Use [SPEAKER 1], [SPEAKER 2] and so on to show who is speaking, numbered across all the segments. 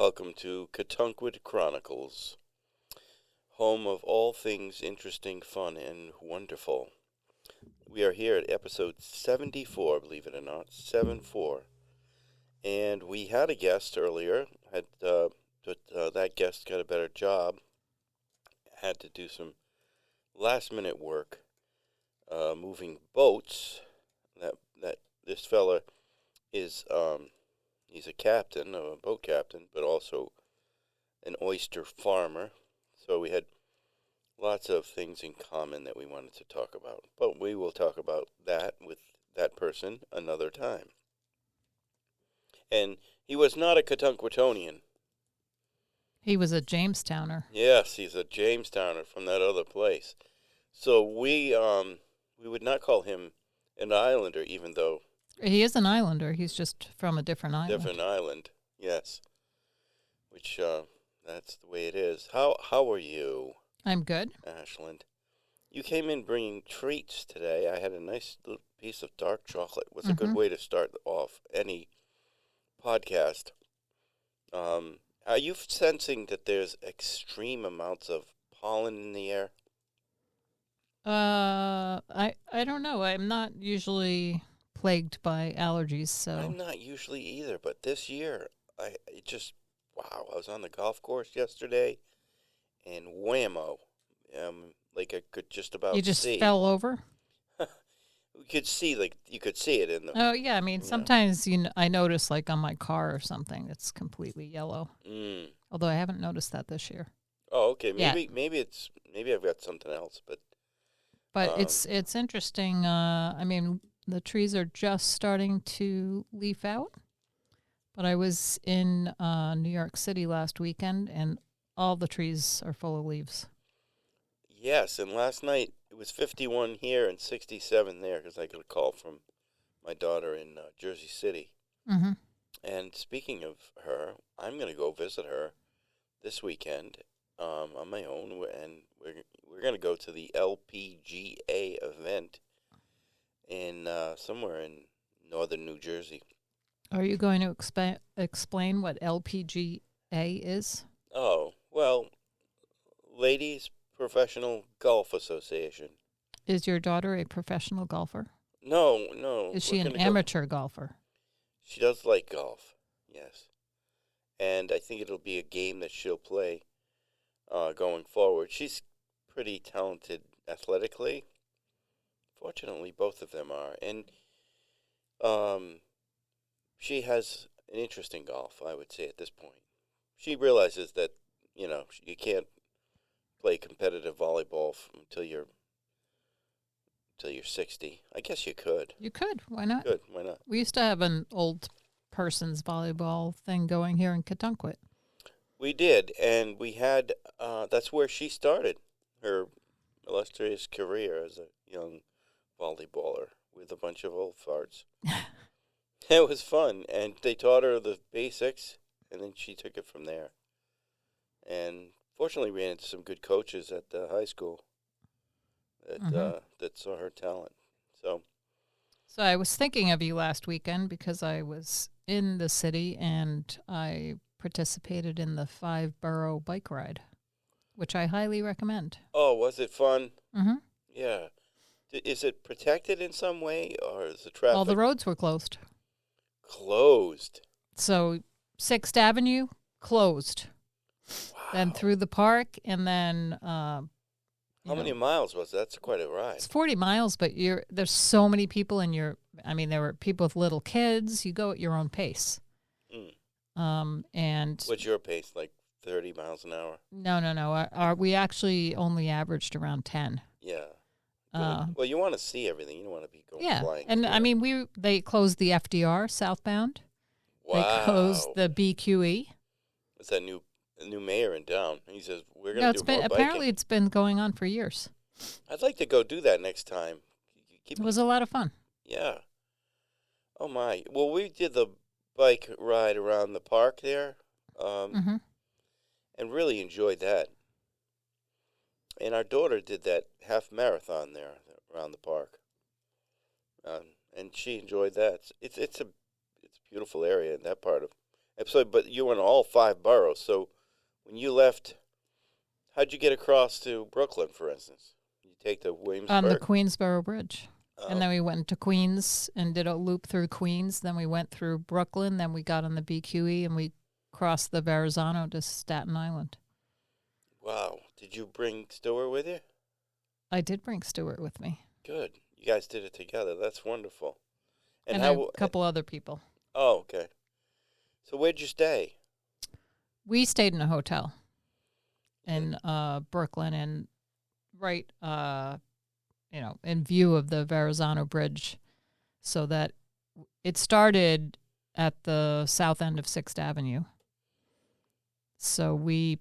[SPEAKER 1] Welcome to Katunkwit Chronicles, home of all things interesting, fun, and wonderful. We are here at episode 74, believe it or not, 74. And we had a guest earlier, but that guest got a better job, had to do some last-minute work, moving boats. That this fella is, he's a captain, a boat captain, but also an oyster farmer. So we had lots of things in common that we wanted to talk about. But we will talk about that with that person another time. And he was not a Katunkwitonian.
[SPEAKER 2] He was a Jamestowner.
[SPEAKER 1] Yes, he's a Jamestowner from that other place. So we would not call him an islander, even though
[SPEAKER 2] He is an islander. He's just from a different island.
[SPEAKER 1] different island, yes. Which that's the way it is. How are you,
[SPEAKER 2] I'm good.
[SPEAKER 1] Ashland? You came in bringing treats today. I had a nice little piece of dark chocolate. It was a good way to start off any podcast. Are you sensing that there's extreme amounts of pollen in the air?
[SPEAKER 2] I don't know. I'm not usually plagued by allergies, so
[SPEAKER 1] I'm not usually either, but this year, wow, I was on the golf course yesterday, and whammo, like I could just about
[SPEAKER 2] you just
[SPEAKER 1] see.
[SPEAKER 2] fell over.
[SPEAKER 1] You could see it in the.
[SPEAKER 2] Oh yeah, I mean sometimes I notice like on my car or something it's completely yellow. Although I haven't noticed that this year.
[SPEAKER 1] Oh, okay.
[SPEAKER 2] Yeah.
[SPEAKER 1] Maybe I've got something else, but
[SPEAKER 2] it's interesting. I mean the trees are just starting to leaf out. But I was in New York City last weekend, and all the trees are full of leaves.
[SPEAKER 1] yes. And last night it was 51 here and 67 there because I got a call from my daughter in Jersey City.
[SPEAKER 2] Mm-hmm.
[SPEAKER 1] And speaking of her, I'm going to go visit her this weekend on my own, and we're going to go to the LPGA event in somewhere in northern New Jersey.
[SPEAKER 2] Are you going to explain what LPGA is?
[SPEAKER 1] Oh, well, Ladies Professional Golf Association.
[SPEAKER 2] Is your daughter a professional golfer?
[SPEAKER 1] No.
[SPEAKER 2] Is she an amateur golfer?
[SPEAKER 1] She does like golf, yes. And I think it'll be a game that she'll play going forward. She's pretty talented athletically. Fortunately, both of them are. And she has an interest in golf, I would say, at this point. She realizes that, you can't play competitive volleyball until you're 60. I guess you could.
[SPEAKER 2] You could. Why not?
[SPEAKER 1] Good. Why not?
[SPEAKER 2] We used to have an old person's volleyball thing going here in Katunkwit.
[SPEAKER 1] We did, and we had, that's where she started her illustrious career as a young volleyballer with a bunch of old farts. It was fun, and they taught her the basics, and then she took it from there. And fortunately, ran into some good coaches at the high school that saw her talent. So
[SPEAKER 2] I was thinking of you last weekend because I was in the city and I participated in the 5-borough bike ride, which I highly recommend.
[SPEAKER 1] Oh, was it fun?
[SPEAKER 2] Mm-hmm.
[SPEAKER 1] Yeah. Is it protected in some way, or is the traffic
[SPEAKER 2] All the roads were closed.
[SPEAKER 1] Closed?
[SPEAKER 2] So 6th Avenue, closed.
[SPEAKER 1] Wow.
[SPEAKER 2] Then through the park, and then
[SPEAKER 1] How many miles was that? That's quite a ride.
[SPEAKER 2] It's 40 miles, but there's so many people, and there were people with little kids. You go at your own pace. And
[SPEAKER 1] What's your pace, like 30 miles an hour?
[SPEAKER 2] No. We actually only averaged around 10.
[SPEAKER 1] Yeah. Well, you want to see everything. You don't want to be going flying.
[SPEAKER 2] And I mean, they closed the FDR southbound.
[SPEAKER 1] Wow.
[SPEAKER 2] They closed the BQE.
[SPEAKER 1] It's that new mayor in town. He says we're going to do more biking.
[SPEAKER 2] Apparently it's been going on for years.
[SPEAKER 1] I'd like to go do that next time.
[SPEAKER 2] It was a lot of fun.
[SPEAKER 1] Yeah. Oh my. Well, we did the bike ride around the park there, and really enjoyed that. And our daughter did that half marathon there around the park, and she enjoyed that. It's a beautiful area in that part of So, but you were in all 5 boroughs. So when you left, how'd you get across to Brooklyn, for instance? You take the
[SPEAKER 2] On the
[SPEAKER 1] Williamsburg?
[SPEAKER 2] Queensboro Bridge. And
[SPEAKER 1] Oh,
[SPEAKER 2] then we went to Queens and did a loop through Queens. Then we went through Brooklyn. Then we got on the BQE and we crossed the Verrazano to Staten Island.
[SPEAKER 1] wow. Did you bring Stewart with you?
[SPEAKER 2] I did bring Stuart with me.
[SPEAKER 1] Good. You guys did it together. That's wonderful.
[SPEAKER 2] And
[SPEAKER 1] how?
[SPEAKER 2] a couple other people.
[SPEAKER 1] Oh, okay. So where'd you stay?
[SPEAKER 2] We stayed in a hotel in Brooklyn and right, in view of the Verrazano Bridge, so that it started at the south end of 6th Avenue. So we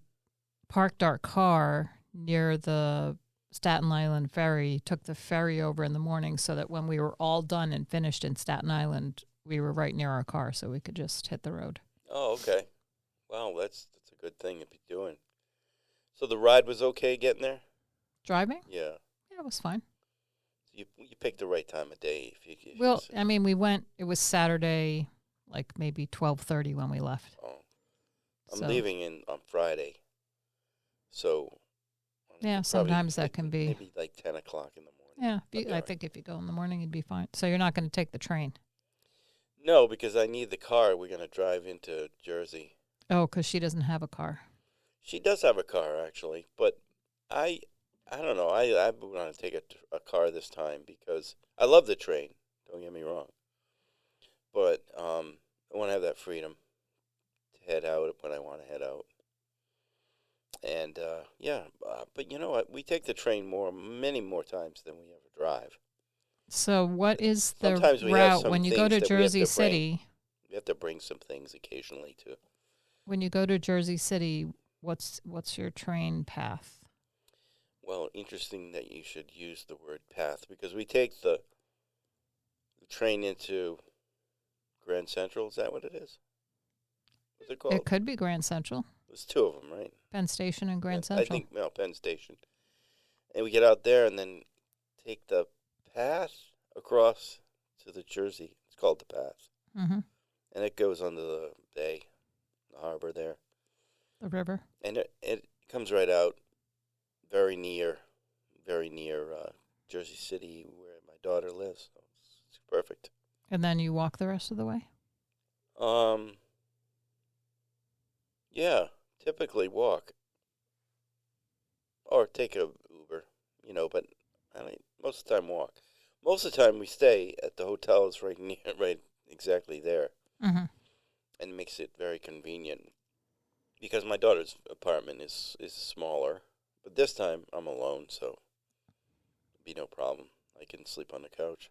[SPEAKER 2] parked our car near the Staten Island ferry, took the ferry over in the morning so that when we were all done and finished in Staten Island, we were right near our car so we could just hit the road.
[SPEAKER 1] Oh, okay. Wow, that's a good thing to be doing. So the ride was okay getting there?
[SPEAKER 2] Driving?
[SPEAKER 1] Yeah.
[SPEAKER 2] Yeah, it was fine.
[SPEAKER 1] You picked the right time of day.
[SPEAKER 2] Well, I mean, we went, it was Saturday, like maybe 12:30 when we left.
[SPEAKER 1] Oh. I'm leaving on Friday. So.
[SPEAKER 2] Yeah, sometimes that can be.
[SPEAKER 1] Maybe like 10 o'clock in the morning.
[SPEAKER 2] Yeah, I think if you go in the morning, you'd be fine. So you're not going to take the train?
[SPEAKER 1] No, because I need the car. We're going to drive into Jersey.
[SPEAKER 2] Oh, because she doesn't have a car.
[SPEAKER 1] She does have a car, actually. But I don't know. I want to take a car this time because I love the train. Don't get me wrong. But I want to have that freedom to head out when I want to head out. And, but you know what? We take the train many more times than we ever drive.
[SPEAKER 2] So what is the
[SPEAKER 1] Sometimes we have
[SPEAKER 2] route
[SPEAKER 1] some
[SPEAKER 2] when you go
[SPEAKER 1] things
[SPEAKER 2] to
[SPEAKER 1] that we have
[SPEAKER 2] Jersey
[SPEAKER 1] to
[SPEAKER 2] City?
[SPEAKER 1] We have to bring some things occasionally, too.
[SPEAKER 2] When you go to Jersey City, what's your train path?
[SPEAKER 1] Well, interesting that you should use the word path because we take the train into Grand Central. Is that what it is? What's it called?
[SPEAKER 2] It could be Grand Central.
[SPEAKER 1] There's 2 of them, right?
[SPEAKER 2] Penn Station and Grand
[SPEAKER 1] I
[SPEAKER 2] Central.
[SPEAKER 1] think, Penn Station. And we get out there and then take the path across to the Jersey. It's called the path.
[SPEAKER 2] Mm-hmm.
[SPEAKER 1] And it goes under the bay, the harbor there.
[SPEAKER 2] The river.
[SPEAKER 1] And it comes right out very near Jersey City where my daughter lives. So it's perfect.
[SPEAKER 2] And then you walk the rest of the way?
[SPEAKER 1] Yeah, typically walk. Or take a Uber, but most of the time walk. Most of the time we stay at the hotels right exactly there.
[SPEAKER 2] Mm-hmm.
[SPEAKER 1] And it makes it very convenient. Because my daughter's apartment is smaller. But this time I'm alone, so it'll be no problem. I can sleep on the couch.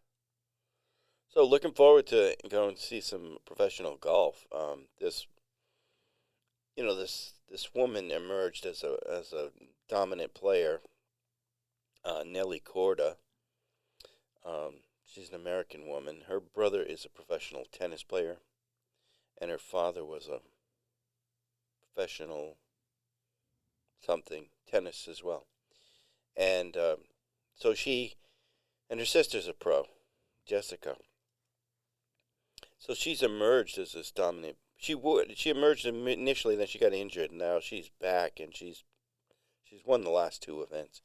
[SPEAKER 1] So looking forward to going to see some professional golf. This woman emerged as a dominant player, Nelly Korda. She's an American woman. Her brother is a professional tennis player, and her father was a professional tennis as well. And so she and her sister's a pro, Jessica. So she's emerged as this dominant. She emerged initially, then she got injured, and now she's back, and she's won the last 2 events.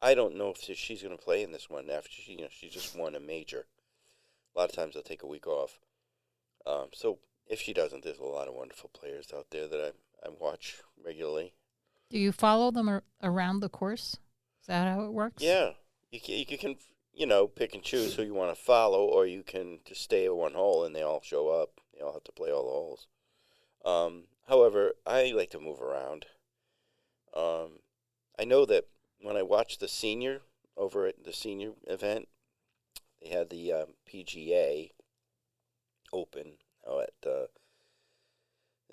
[SPEAKER 1] I don't know if she's going to play in this one after she just won a major. A lot of times they'll take a week off. So if she doesn't, there's a lot of wonderful players out there that I watch regularly.
[SPEAKER 2] Do you follow them around the course? Is that how it works?
[SPEAKER 1] Yeah, you can pick and choose who you want to follow, or you can just stay at one hole and they all show up. They all have to play all the holes. However, I like to move around. I know that when I watched the senior over at the senior event, they had the PGA Open at the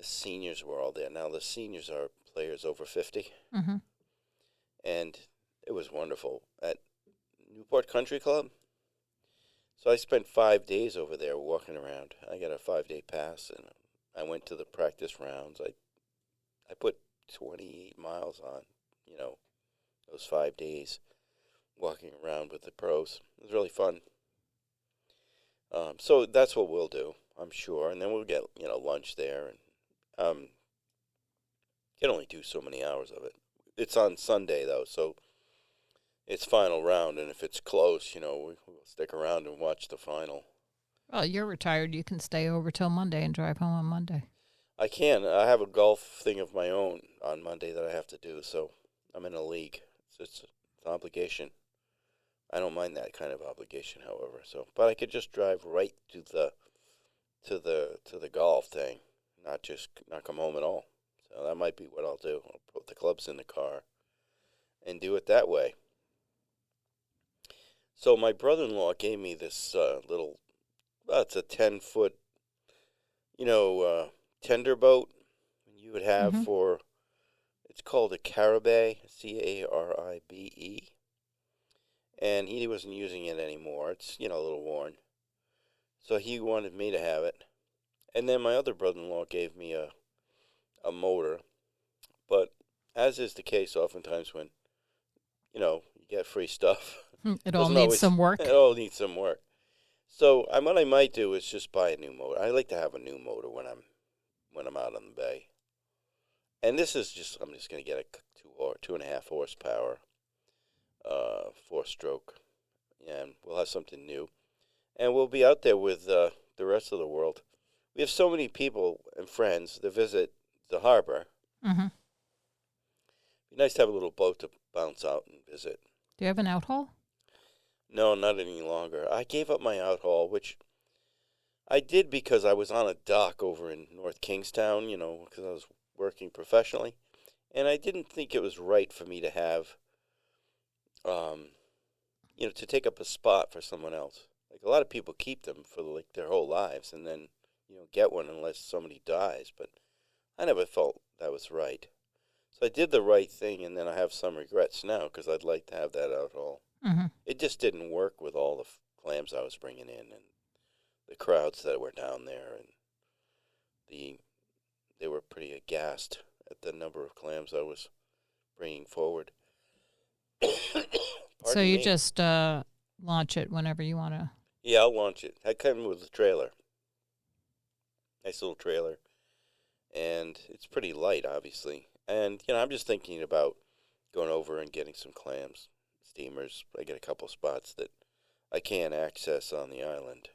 [SPEAKER 1] seniors were all there. Now the seniors are players over 50.
[SPEAKER 2] Mm-hmm.
[SPEAKER 1] And it was wonderful at Newport Country Club. So I spent 5 days over there walking around. I got a 5-day pass, and I went to the practice rounds. I put 28 miles on, those 5 days walking around with the pros. It was really fun. So that's what we'll do, I'm sure. And then we'll get, lunch there and Can only do so many hours of it. It's on Sunday though, so it's final round, and if it's close, we'll stick around and watch the final.
[SPEAKER 2] Well, you're retired. You can stay over till Monday and drive home on Monday.
[SPEAKER 1] I can. I have a golf thing of my own on Monday that I have to do, so I'm in a league. It's an obligation. I don't mind that kind of obligation, however. But I could just drive right to the golf thing, not come home at all. So that might be what I'll do. I'll put the clubs in the car and do it that way. So my brother-in-law gave me this little, it's a 10-foot, tender boat you would have for, it's called a Caribe, Caribe. And he wasn't using it anymore. It's, a little worn. So he wanted me to have it. And then my other brother-in-law gave me a motor. But as is the case oftentimes when, you get free stuff.
[SPEAKER 2] It all needs some work.
[SPEAKER 1] It all needs some work. So what I might do is just buy a new motor. I like to have a new motor when I'm out on the bay. And this is I'm just going to get a 2.5 horsepower, 4-stroke, and we'll have something new. And we'll be out there with the rest of the world. We have so many people and friends that visit the harbor.
[SPEAKER 2] Mm-hmm.
[SPEAKER 1] Be nice to have a little boat to bounce out and visit.
[SPEAKER 2] Do you have an outhaul?
[SPEAKER 1] No, not any longer. I gave up my outhaul, which I did because I was on a dock over in North Kingstown, because I was working professionally. And I didn't think it was right for me to have, to take up a spot for someone else. Like, a lot of people keep them for, their whole lives and then, get one unless somebody dies. But I never felt that was right. So I did the right thing, and then I have some regrets now because I'd like to have that outhaul.
[SPEAKER 2] Mm-hmm.
[SPEAKER 1] It just didn't work with all the clams I was bringing in and the crowds that were down there, and they were pretty aghast at the number of clams I was bringing forward.
[SPEAKER 2] So you just launch it whenever you want to?
[SPEAKER 1] Yeah, I'll launch it. I come with a trailer. Nice little trailer. And it's pretty light, obviously. And, I'm just thinking about going over and getting some clams, steamers. I get a couple spots that I can't access on the island,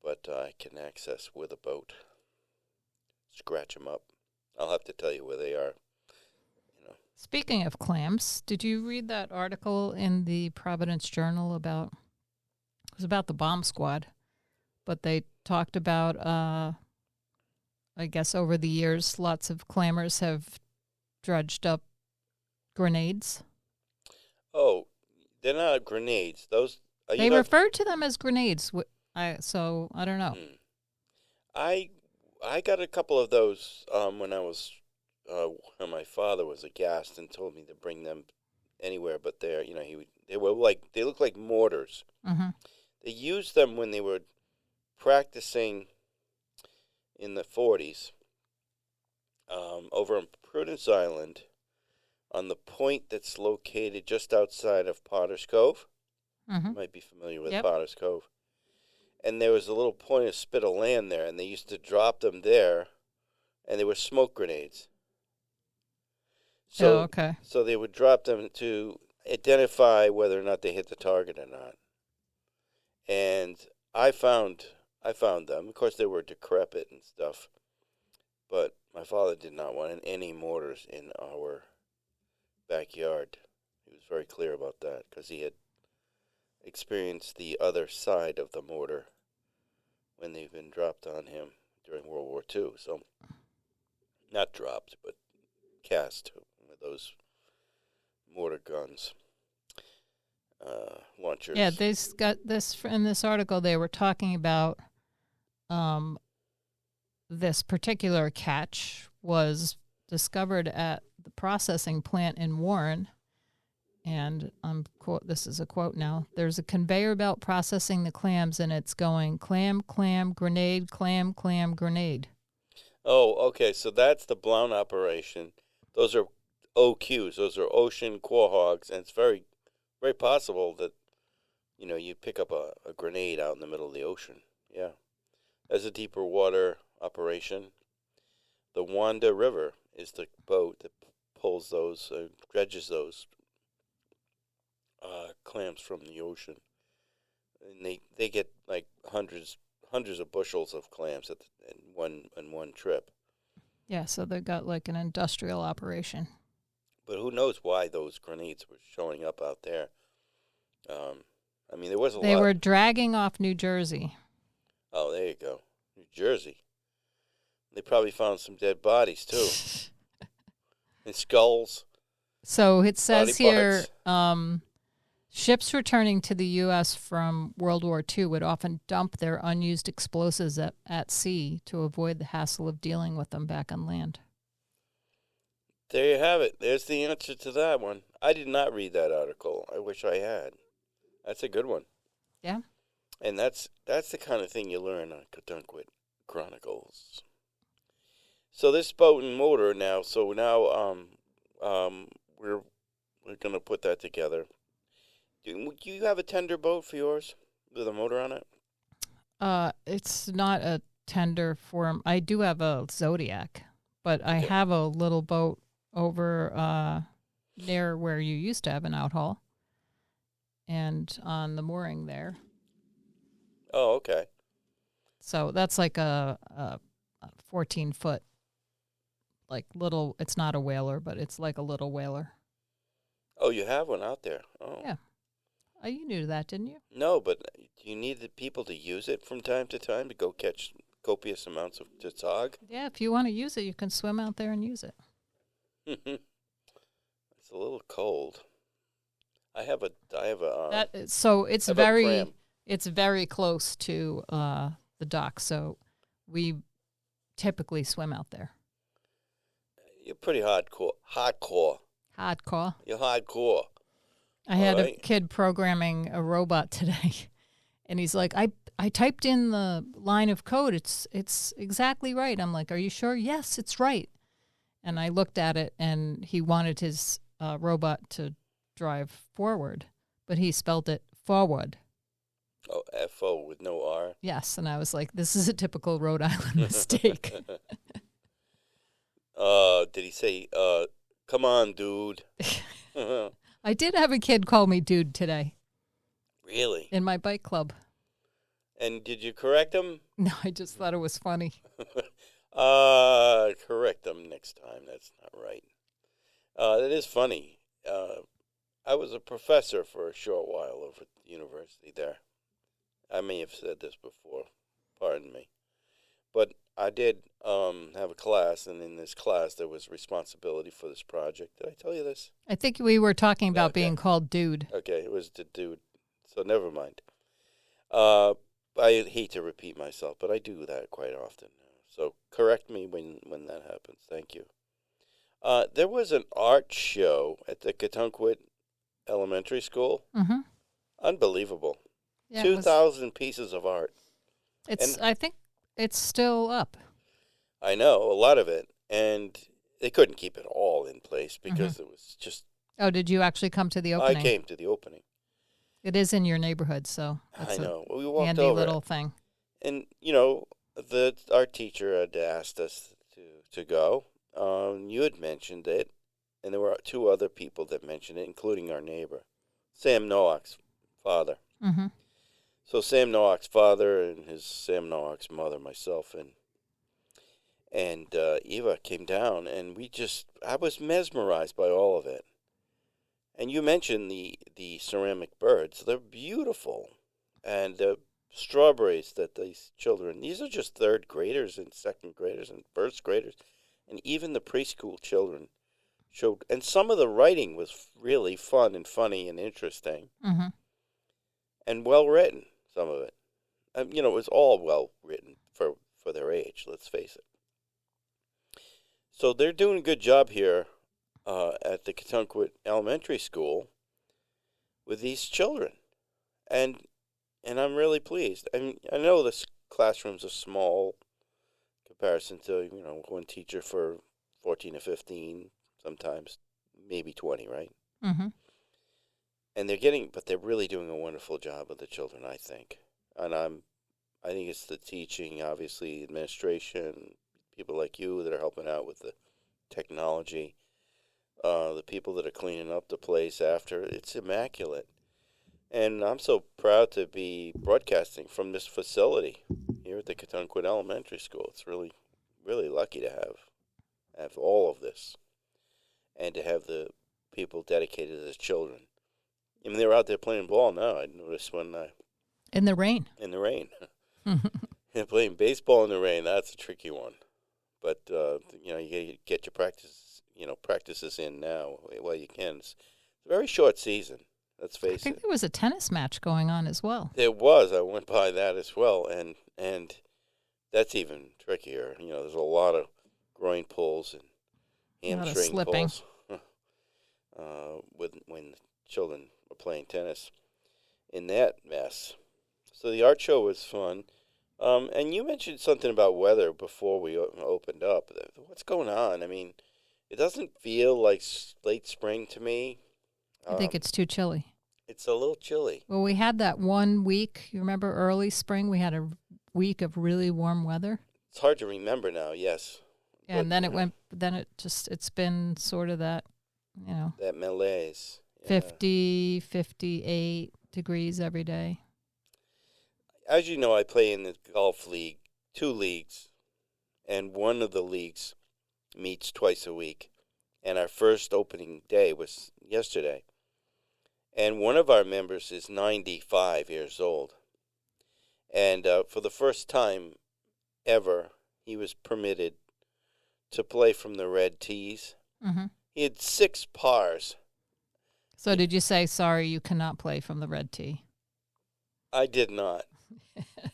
[SPEAKER 1] but I can access with a boat. Scratch them up. I'll have to tell you where they are.
[SPEAKER 2] Speaking of clams, did you read that article in the Providence Journal it was about the bomb squad, but they talked about, I guess over the years, lots of clammers have dredged up grenades.
[SPEAKER 1] Oh, they're not grenades. Those
[SPEAKER 2] they referred to them as grenades. So I don't know.
[SPEAKER 1] I got a couple of those when I was when my father was aghast and told me to bring them anywhere but there. They look like mortars.
[SPEAKER 2] Mm-hmm.
[SPEAKER 1] They used them when they were practicing in the 40s over on Prudence Island on the point that's located just outside of Potter's Cove.
[SPEAKER 2] Mm-hmm.
[SPEAKER 1] You might be familiar with Potter's Cove. And there was a little point of spit of land there, and they used to drop them there, and they were smoke grenades. So,
[SPEAKER 2] okay.
[SPEAKER 1] So they would drop them to identify whether or not they hit the target or not. And I found them. Of course, they were decrepit and stuff, but my father did not want any mortars in our backyard. He was very clear about that because he had experienced the other side of the mortar when they've been dropped on him during World War II. So, not dropped, but cast with those mortar guns, launchers.
[SPEAKER 2] Yeah, they got this in this article. They were talking about this particular catch was discovered at the processing plant in Warren. And this is a quote now. There's a conveyor belt processing the clams, and it's going clam, clam, grenade, clam, clam, grenade.
[SPEAKER 1] Oh, okay. So that's the Blount operation. Those are OQs. Those are ocean quahogs, and it's very, very possible that, you pick up a grenade out in the middle of the ocean. Yeah. That's a deeper water operation. the Wanda River is the boat that pulls those, dredges those clams from the ocean, and they get like hundreds of bushels of clams in one trip.
[SPEAKER 2] Yeah, so they got like an industrial operation.
[SPEAKER 1] But who knows why those grenades were showing up out there? I mean, there was a lot.
[SPEAKER 2] They were dragging off New Jersey.
[SPEAKER 1] Oh, there you go, New Jersey. They probably found some dead bodies too, and skulls.
[SPEAKER 2] So it says
[SPEAKER 1] Body
[SPEAKER 2] here,
[SPEAKER 1] parts.
[SPEAKER 2] ships returning to the U.S. from World War II would often dump their unused explosives at sea to avoid the hassle of dealing with them back on land.
[SPEAKER 1] There you have it. There's the answer to that one. I did not read that article. I wish I had. That's a good one.
[SPEAKER 2] Yeah.
[SPEAKER 1] And that's the kind of thing you learn on Katunkwit Chronicles. So this boat and motor now. So now we're gonna put that together. Do you have a tender boat for yours with a motor on it?
[SPEAKER 2] It's not a tender form. I do have a Zodiac, but I have a little boat over near where you used to have an outhaul, and on the mooring there.
[SPEAKER 1] Oh, okay.
[SPEAKER 2] So that's like a 14-foot, like little. It's not a whaler, but it's like a little whaler.
[SPEAKER 1] Oh, you have one out there. Oh.
[SPEAKER 2] Yeah. Oh, you knew that, didn't you?
[SPEAKER 1] No, but do you need the people to use it from time to time to go catch copious amounts of tautog?
[SPEAKER 2] Yeah, if you want to use it, you can swim out there and use it.
[SPEAKER 1] It's a little cold. I have a
[SPEAKER 2] it's very close to the dock, so we typically swim out there.
[SPEAKER 1] You're pretty hardcore.
[SPEAKER 2] Hardcore.
[SPEAKER 1] You're hardcore.
[SPEAKER 2] I had a kid programming a robot today, and he's like, I typed in the line of code. It's exactly right. I'm like, are you sure? Yes, it's right. And I looked at it, and he wanted his robot to drive forward, but he spelled it forward.
[SPEAKER 1] Oh, F-O with no R?
[SPEAKER 2] Yes, and I was like, this is a typical Rhode Island mistake.
[SPEAKER 1] Did he say, come on, dude?
[SPEAKER 2] I did have a kid call me dude today.
[SPEAKER 1] Really?
[SPEAKER 2] In my bike club.
[SPEAKER 1] And did you correct him?
[SPEAKER 2] No, I just thought it was funny.
[SPEAKER 1] Correct him next time. That's not right. That is funny. I was a professor for a short while over at the university there. I may have said this before. Pardon me. But I did have a class, and in this class there was responsibility for this project. Did I tell you this?
[SPEAKER 2] I think we were talking about being called dude.
[SPEAKER 1] Okay, it was the dude. So never mind. I hate to repeat myself, but I do that quite often. So correct me when that happens. Thank you. There was an art show at the Katunkwit Elementary School.
[SPEAKER 2] Mm-hmm.
[SPEAKER 1] Unbelievable.
[SPEAKER 2] Yeah,
[SPEAKER 1] 2,000 pieces of art.
[SPEAKER 2] I think it's still up.
[SPEAKER 1] I know, a lot of it. And they couldn't keep it all in place because it was just...
[SPEAKER 2] Oh, did you actually come to the opening?
[SPEAKER 1] I came to the opening.
[SPEAKER 2] It is in your neighborhood, so that's
[SPEAKER 1] I know. We
[SPEAKER 2] a
[SPEAKER 1] walked
[SPEAKER 2] handy
[SPEAKER 1] over
[SPEAKER 2] little thing.
[SPEAKER 1] And, the art teacher had asked us to go. You had mentioned it, and there were two other people that mentioned it, including our neighbor, Sam Nowak's father.
[SPEAKER 2] Mm-hmm.
[SPEAKER 1] So Sam Nowak's father and Sam Nowak's mother, myself, and Eva came down, and I was mesmerized by all of it. And you mentioned the ceramic birds. They're beautiful. And the strawberries that these are just third graders and second graders and first graders. And even the preschool children showed, and some of the writing was really fun and funny and interesting.
[SPEAKER 2] Mm-hmm.
[SPEAKER 1] And well written, some of it. It was all well written for their age, let's face it. So they're doing a good job here at the Katunkwit Elementary School with these children. And I'm really pleased. I mean, I know the classrooms are small in comparison to, one teacher for 14 or 15, sometimes maybe 20, right?
[SPEAKER 2] Mm-hmm.
[SPEAKER 1] And but they're really doing a wonderful job with the children, I think. And I think it's the teaching, obviously, administration, people like you that are helping out with the technology, the people that are cleaning up the place after. It's immaculate. And I'm so proud to be broadcasting from this facility here at the Cotuncquit Elementary School. It's really, really lucky to have all of this and to have the people dedicated to the children. I mean, they're out there playing ball now. I noticed when
[SPEAKER 2] in the rain.
[SPEAKER 1] In the rain. And playing baseball in the rain, that's a tricky one. But, you know, you get your practices in now while you can. It's a very short season, let's face it.
[SPEAKER 2] I think there was a tennis match going on as well.
[SPEAKER 1] There was. I went by that as well. And that's even trickier. You know, there's a lot of groin pulls and hamstring pulls when children are playing tennis in that mess. So the art show was fun. And you mentioned something about weather before we opened up. What's going on? I mean, it doesn't feel like late spring to me.
[SPEAKER 2] I think it's too chilly.
[SPEAKER 1] It's a little chilly.
[SPEAKER 2] Well, we had that 1 week. You remember early spring? We had a week of really warm weather.
[SPEAKER 1] It's hard to remember now, yes.
[SPEAKER 2] Yeah, and then it's been sort of that, you know.
[SPEAKER 1] That malaise.
[SPEAKER 2] Yeah. 50, 58 degrees every day.
[SPEAKER 1] As you know, I play in the golf league, 2 leagues, and one of the leagues meets twice a week. And our first opening day was yesterday. And one of our members is 95 years old. And for the first time ever, he was permitted to play from the red tees.
[SPEAKER 2] Mm-hmm.
[SPEAKER 1] He had 6 pars.
[SPEAKER 2] So did you say, sorry, you cannot play from the red tee?
[SPEAKER 1] I did not.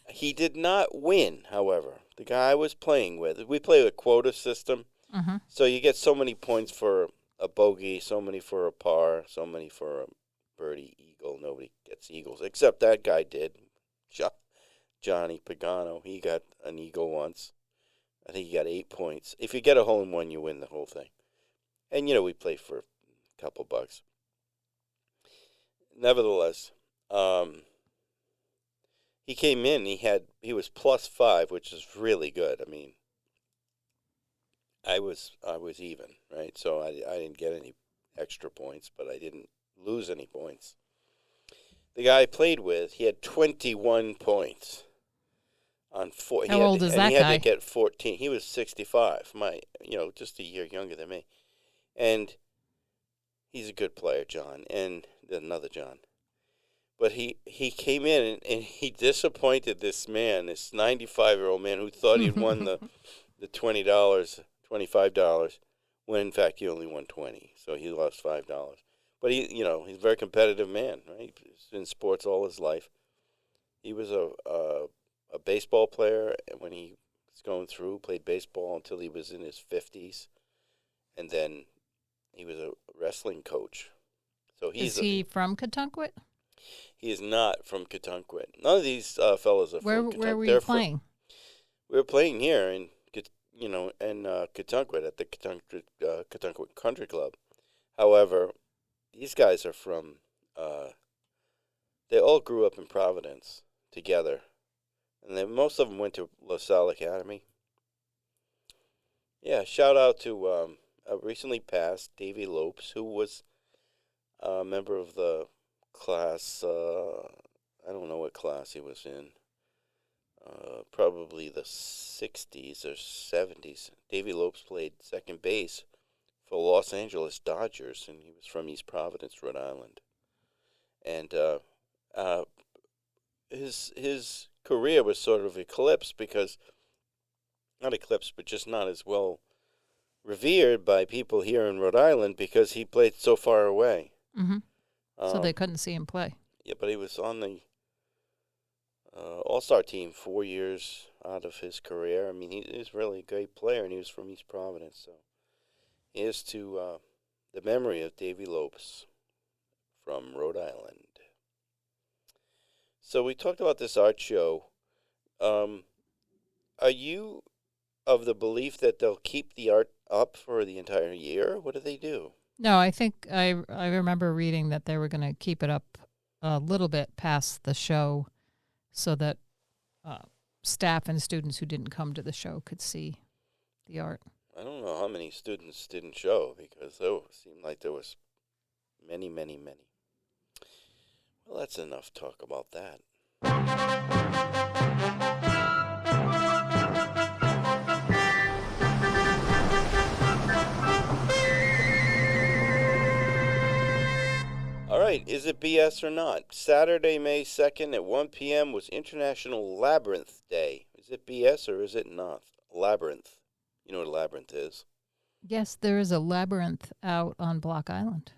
[SPEAKER 1] He did not win, however. The guy I was playing with, we play a quota system.
[SPEAKER 2] Mm-hmm.
[SPEAKER 1] So you get so many points for a bogey, so many for a par, so many for a birdie, eagle. Nobody gets eagles, except that guy did. Johnny Pagano, he got an eagle once. I think he got 8 points. If you get a hole-in-one, you win the whole thing. And, you know, we play for a couple bucks. Nevertheless, he came in, he was +5, which is really good. I mean, I was even, right? So I didn't get any extra points, but I didn't lose any points. The guy I played with, he had 21 points on 4.
[SPEAKER 2] How old is that guy?
[SPEAKER 1] He had to get 14. He was 65, just a year younger than me. And he's a good player, John, and another John. But he came in and he disappointed this man, this 95-year-old man who thought he'd won the $20, $25, when in fact he only won 20. So he lost $5. But he's a very competitive man, right? He's been in sports all his life. He was a baseball player when he was going through, played baseball until he was in his 50s. And then he was a wrestling coach. So
[SPEAKER 2] Is he from Cotuncquit?
[SPEAKER 1] He is not from Cotuncquit. None of these fellows are from Cotuncquit.
[SPEAKER 2] Where were you playing?
[SPEAKER 1] We were playing here in Cotuncquit at the Cotuncquit Country Club. However, these guys are from, they all grew up in Providence together. And most of them went to LaSalle Academy. Yeah, shout out to recently passed Davy Lopes, who was a member of the class, I don't know what class he was in, probably the 60s or 70s. Davy Lopes played second base for Los Angeles Dodgers, and he was from East Providence, Rhode Island. And his career was sort of eclipsed because, not eclipsed, but just not as well revered by people here in Rhode Island because he played so far away.
[SPEAKER 2] Mm-hmm. So they couldn't see him play.
[SPEAKER 1] Yeah, but he was on the All-Star team 4 years out of his career. I mean, he's really a great player, and he was from East Providence. So here's to the memory of Davy Lopes from Rhode Island. So we talked about this art show. Are you of the belief that they'll keep the art up for the entire year? What do they do?
[SPEAKER 2] No, I think I remember reading that they were going to keep it up a little bit past the show so that staff and students who didn't come to the show could see the art.
[SPEAKER 1] I don't know how many students didn't show because it seemed like there was many, many, many. Well, that's enough talk about that. All right, is it BS or not? Saturday, May 2nd at 1 p.m. was International Labyrinth Day. Is it BS or is it not? Labyrinth. You know what a labyrinth is?
[SPEAKER 2] Yes, there is a labyrinth out on Block Island.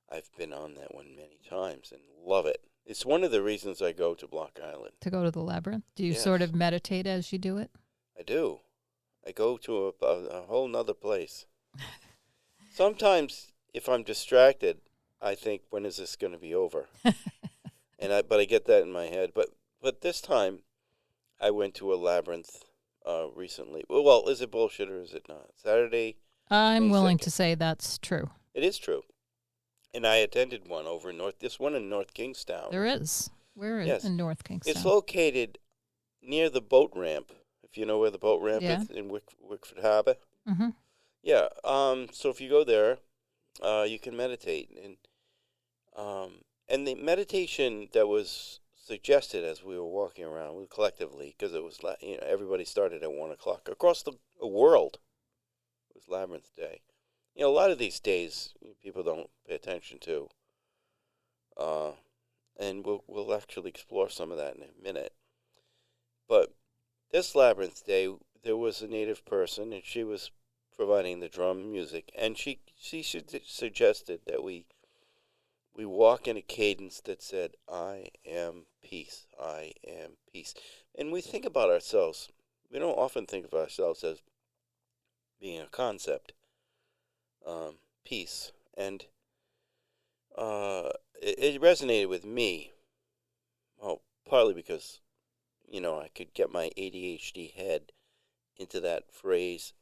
[SPEAKER 1] I've been on that one many times and love it. It's one of the reasons I go to Block Island.
[SPEAKER 2] To go to the labyrinth? Do you
[SPEAKER 1] Yes.
[SPEAKER 2] sort of meditate as you do it?
[SPEAKER 1] I do. I go to a whole nother place. Sometimes, if I'm distracted, I think, when is this going to be over? But I get that in my head. But this time, I went to a labyrinth recently. Well, is it bullshit or is it not? Saturday.
[SPEAKER 2] I'm
[SPEAKER 1] May
[SPEAKER 2] willing
[SPEAKER 1] 2nd.
[SPEAKER 2] to say that's true.
[SPEAKER 1] It is true. And I attended one over in this one in North Kingstown.
[SPEAKER 2] There is. We're
[SPEAKER 1] Yes.
[SPEAKER 2] in North Kingstown.
[SPEAKER 1] It's located near the boat ramp, if you know where the boat ramp
[SPEAKER 2] Yeah.
[SPEAKER 1] is in Wickford Harbor.
[SPEAKER 2] Mm-hmm.
[SPEAKER 1] Yeah. So if you go there, you can meditate, and the meditation that was suggested as we were walking around collectively, because it was everybody started at 1:00 across the world. It was Labyrinth Day. A lot of these days people don't pay attention to, and we'll actually explore some of that in a minute. But this Labyrinth Day, there was a native person, and she was providing the drum music, and she suggested that we walk in a cadence that said, "I am peace, I am peace." And we think about ourselves. We don't often think of ourselves as being a concept, peace. And it resonated with me, well, partly because, I could get my ADHD head into that phrase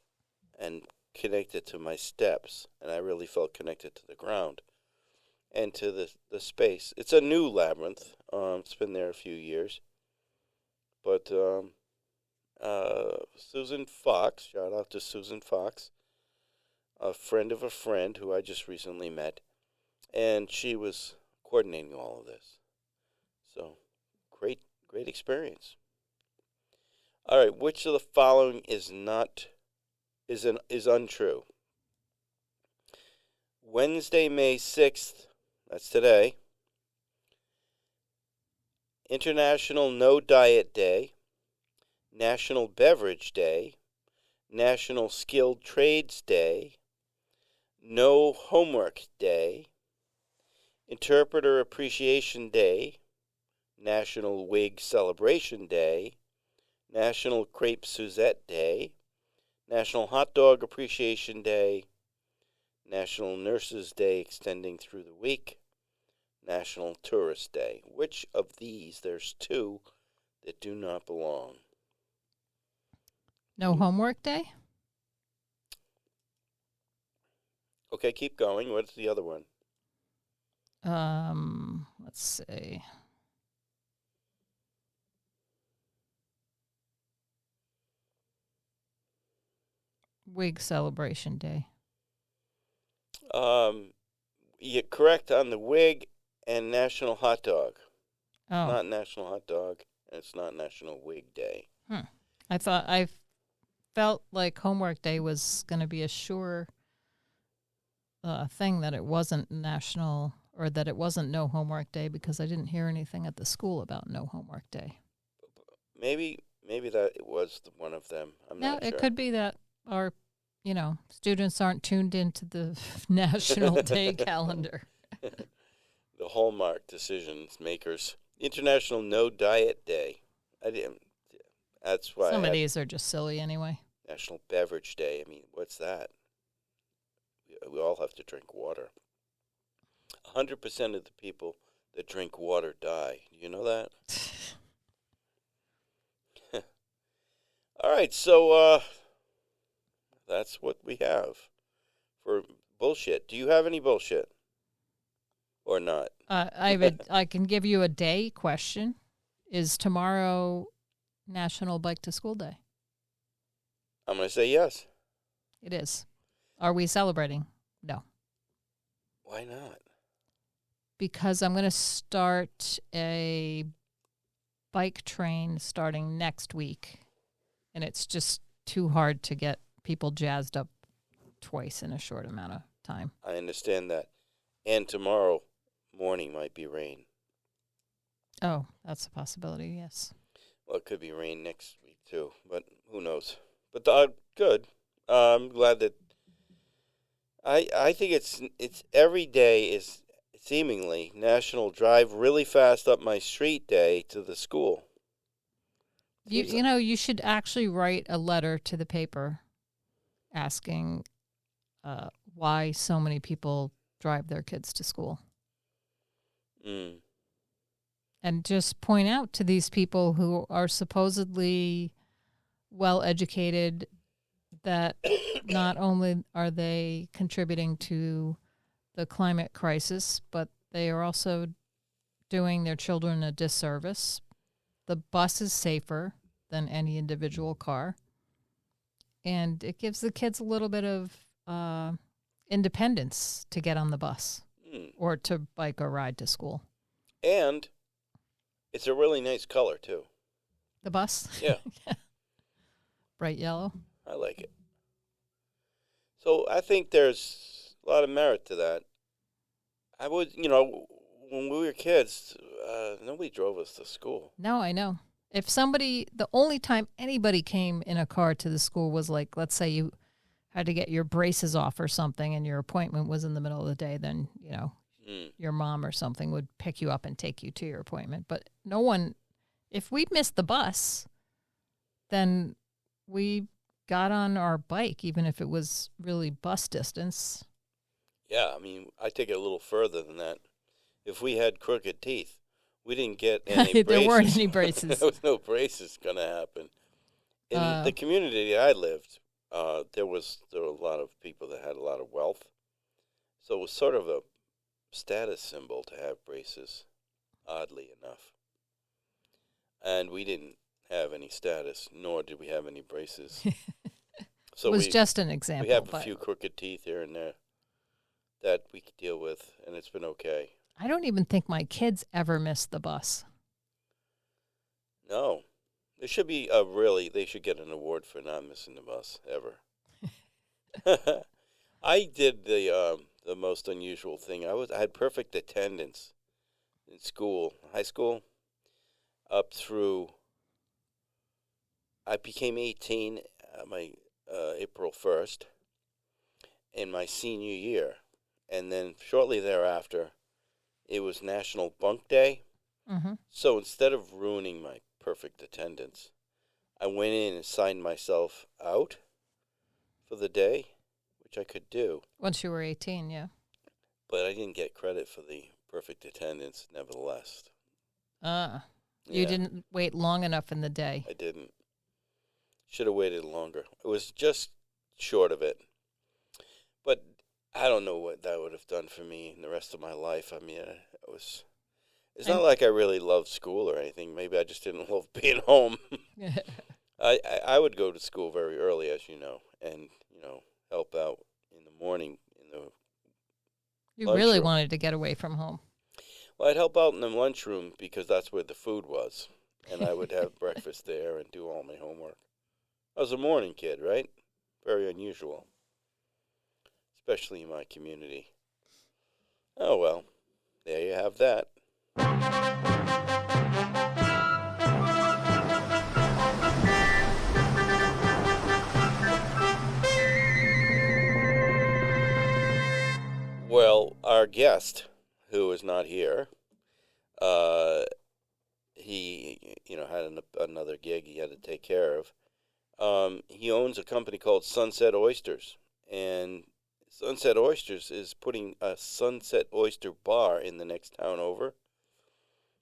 [SPEAKER 1] and connect it to my steps, and I really felt connected to the ground and to the space. It's a new labyrinth. It's been there a few years. But Susan Fox, shout out to Susan Fox, a friend of a friend who I just recently met, and she was coordinating all of this. So, great experience. All right, which of the following is untrue? Wednesday, May 6th, that's today, International No Diet Day, National Beverage Day, National Skilled Trades Day, No Homework Day, Interpreter Appreciation Day, National Wig Celebration Day, National Crepe Suzette Day, National Hot Dog Appreciation Day, National Nurses Day extending through the week, National Tourist Day. Which of these? There's two that do not belong.
[SPEAKER 2] No homework day?
[SPEAKER 1] Okay, keep going. What's the other one?
[SPEAKER 2] Let's see. Wig Celebration Day.
[SPEAKER 1] You're correct on the wig and National Hot Dog.
[SPEAKER 2] Oh,
[SPEAKER 1] Not National Hot Dog, and it's not National Wig Day.
[SPEAKER 2] I felt like homework day was going to be a sure thing that it wasn't national, or that it wasn't no homework day, because I didn't hear anything at the school about no homework day.
[SPEAKER 1] Maybe that it was one of them. I'm not sure.
[SPEAKER 2] It could be that our, students aren't tuned into the national day calendar.
[SPEAKER 1] The Hallmark decisions makers. International No Diet Day. That's why
[SPEAKER 2] Some of these are just silly anyway.
[SPEAKER 1] National Beverage Day. I mean, what's that? We all have to drink water. 100% of the people that drink water die. You know that? All right, so that's what we have for bullshit. Do you have any bullshit or not?
[SPEAKER 2] I can give you a day question. Is tomorrow National Bike to School Day?
[SPEAKER 1] I'm going to say yes.
[SPEAKER 2] it is. Are we celebrating? No.
[SPEAKER 1] Why not?
[SPEAKER 2] Because I'm going to start a bike train starting next week, and it's just too hard to get people jazzed up twice in a short amount of time.
[SPEAKER 1] I understand that. And tomorrow morning might be rain.
[SPEAKER 2] Oh, that's a possibility, yes.
[SPEAKER 1] Well, it could be rain next week, too, but who knows? But good. I'm glad that... I think it's every day is seemingly National Drive Really Fast Up My Street Day to the school.
[SPEAKER 2] You know, you should actually write a letter to the paper asking why so many people drive their kids to school.
[SPEAKER 1] Mm.
[SPEAKER 2] And just point out to these people who are supposedly well-educated that not only are they contributing to the climate crisis, but they are also doing their children a disservice. The bus is safer than any individual car, and it gives the kids a little bit of independence to get on the bus or to bike or ride to school.
[SPEAKER 1] And it's a really nice color, too.
[SPEAKER 2] The bus?
[SPEAKER 1] Yeah.
[SPEAKER 2] Bright yellow.
[SPEAKER 1] I like it. So I think there's a lot of merit to that. I would, when we were kids, nobody drove us to school.
[SPEAKER 2] No, I know. If the only time anybody came in a car to the school was like, let's say you had to get your braces off or something and your appointment was in the middle of the day, then, your mom or something would pick you up and take you to your appointment. But no one, if we missed the bus, then we got on our bike, even if it was really bus distance.
[SPEAKER 1] Yeah, I mean, I take it a little further than that. If we had crooked teeth, we didn't get any braces.
[SPEAKER 2] There weren't any braces.
[SPEAKER 1] There was no braces going to happen. In the community I lived, there were a lot of people that had a lot of wealth. So it was sort of a status symbol to have braces, oddly enough. And we didn't have any status, nor did we have any braces. So
[SPEAKER 2] it was just an example.
[SPEAKER 1] We have a few crooked teeth here and there that we could deal with, and it's been okay.
[SPEAKER 2] I don't even think my kids ever missed the bus.
[SPEAKER 1] No. There should be they should get an award for not missing the bus, ever. I did the most unusual thing. I had perfect attendance in school, high school, up through, I became 18 April 1st in my senior year. And then shortly thereafter, it was National Bunk Day.
[SPEAKER 2] Mm-hmm.
[SPEAKER 1] So instead of ruining my perfect attendance, I went in and signed myself out for the day, which I could do.
[SPEAKER 2] Once you were 18, yeah.
[SPEAKER 1] But I didn't get credit for the perfect attendance, nevertheless.
[SPEAKER 2] You didn't wait long enough in the day.
[SPEAKER 1] I didn't. Should have waited longer. It was just short of it. But I don't know what that would have done for me in the rest of my life. I mean, it's not like I really loved school or anything. Maybe I just didn't love being home. I would go to school very early, as you know, and, help out in the morning in the
[SPEAKER 2] You really wanted to get away from home.
[SPEAKER 1] Well, I'd help out in the lunchroom because that's where the food was, and I would have breakfast there and do all my homework. I was a morning kid, right? Very unusual, especially in my community. Oh, well, there you have that. Well, our guest, who is not here, he, had another gig he had to take care of. He owns a company called Sunset Oysters, and Sunset Oysters is putting a Sunset Oyster Bar in the next town over.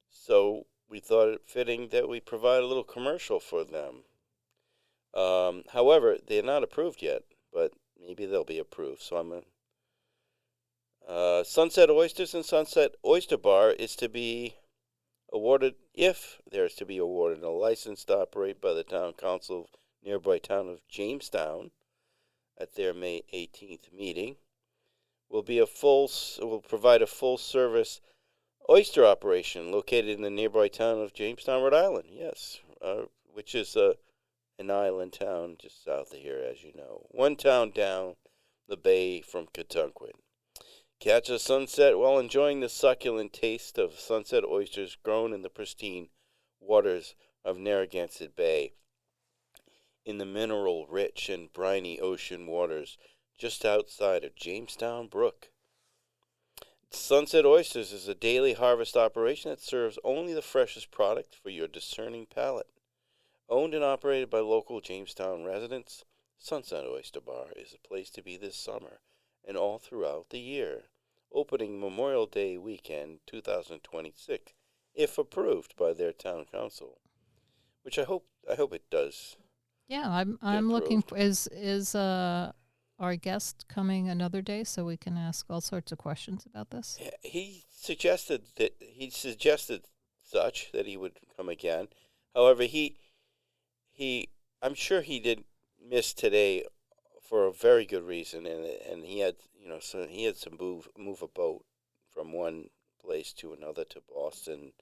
[SPEAKER 1] So we thought it fitting that we provide a little commercial for them. However, they're not approved yet, but maybe they'll be approved. So I'm Sunset Oysters and Sunset Oyster Bar is to be awarded, if there's to be awarded, a license to operate by the town council of nearby town of Jamestown, at their May 18th meeting will provide a full-service oyster operation located in the nearby town of Jamestown, Rhode Island. Yes, which is an island town just south of here, as you know. One town down the bay from Cotunkwood. Catch a sunset while enjoying the succulent taste of sunset oysters grown in the pristine waters of Narragansett Bay, in the mineral-rich and briny ocean waters just outside of Jamestown Brook. Sunset Oysters is a daily harvest operation that serves only the freshest product for your discerning palate. Owned and operated by local Jamestown residents, Sunset Oyster Bar is a place to be this summer and all throughout the year, opening Memorial Day weekend 2026, if approved by their town council, which I hope it does.
[SPEAKER 2] Yeah, I'm looking for is our guest coming another day so we can ask all sorts of questions about this?
[SPEAKER 1] He suggested such that he would come again. However, I'm sure he did miss today for a very good reason, and he had to move a boat from one place to another to Boston.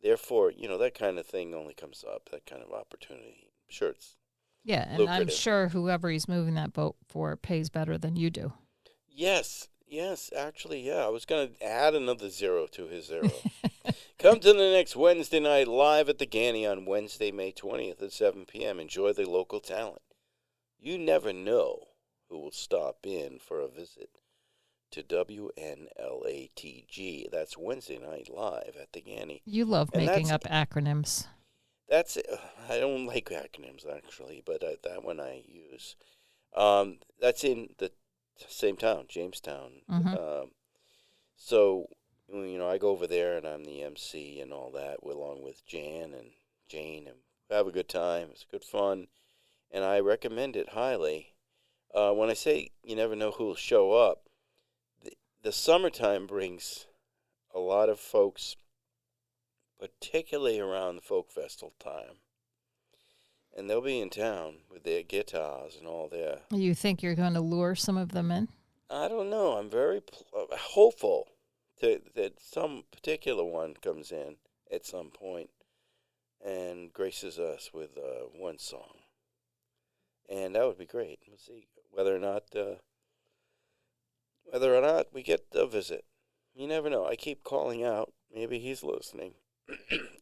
[SPEAKER 1] Therefore, that kind of thing only comes up, that kind of opportunity. I'm sure it's
[SPEAKER 2] and I'm sure whoever he's moving that boat for pays better than you do.
[SPEAKER 1] Yes, actually, yeah. I was going to add another zero to his zero. Come to the next Wednesday night live at the Ganny on Wednesday, May 20th at 7 p.m. Enjoy the local talent. You never know who will stop in for a visit to WNLATG. That's Wednesday night live at the Ganny.
[SPEAKER 2] You love making up acronyms.
[SPEAKER 1] That's it. I don't like acronyms, actually, but that one I use. That's in the same town, Jamestown.
[SPEAKER 2] Mm-hmm.
[SPEAKER 1] So, I go over there and I'm the MC and all that, along with Jan and Jane, and we have a good time. It's good fun, and I recommend it highly. When I say you never know who will show up, the summertime brings a lot of folks, particularly around the folk festival time. And they'll be in town with their guitars and all their...
[SPEAKER 2] You think you're going to lure some of them in?
[SPEAKER 1] I don't know. I'm very hopeful that some particular one comes in at some point and graces us with one song. And that would be great. We'll see whether or not we get a visit. You never know. I keep calling out. Maybe he's listening.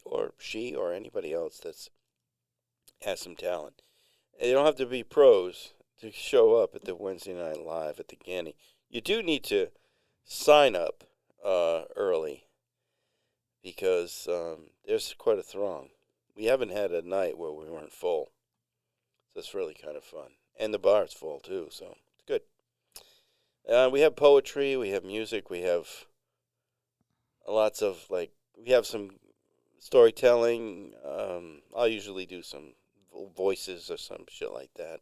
[SPEAKER 1] Or she or anybody else that's has some talent. They don't have to be pros to show up at the Wednesday night live at the Ganny. You do need to sign up early because there's quite a throng. We haven't had a night where we weren't full. So it's really kind of fun. And the bar's full too, so it's good. We have poetry, we have music, we have lots of we have some storytelling. I'll usually do some voices or some shit like that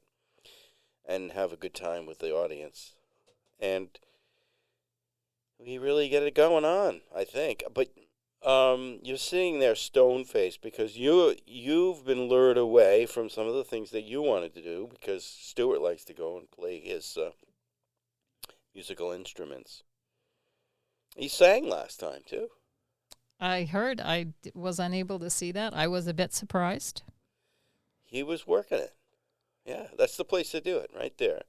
[SPEAKER 1] and have a good time with the audience. And we really get it going on, I think. But you're sitting there stone-faced because you've been lured away from some of the things that you wanted to do because Stuart likes to go and play his musical instruments. He sang last time, too.
[SPEAKER 2] I heard. I was unable to see that. I was a bit surprised.
[SPEAKER 1] He was working it. Yeah, that's the place to do it, right there.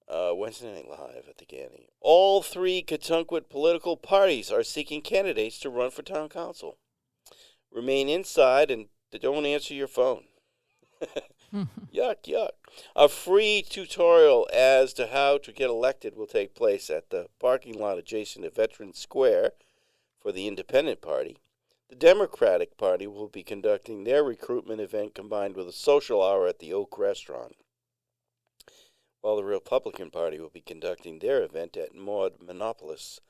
[SPEAKER 1] Wednesday Night Live at the Ganny. All three Cotunkwood political parties are seeking candidates to run for town council. Remain inside and don't answer your phone. Yuck. A free tutorial as to how to get elected will take place at the parking lot adjacent to Veterans Square for the Independent Party. The Democratic Party will be conducting their recruitment event combined with a social hour at the Oak Restaurant, while the Republican Party will be conducting their event at Maud Monopolis'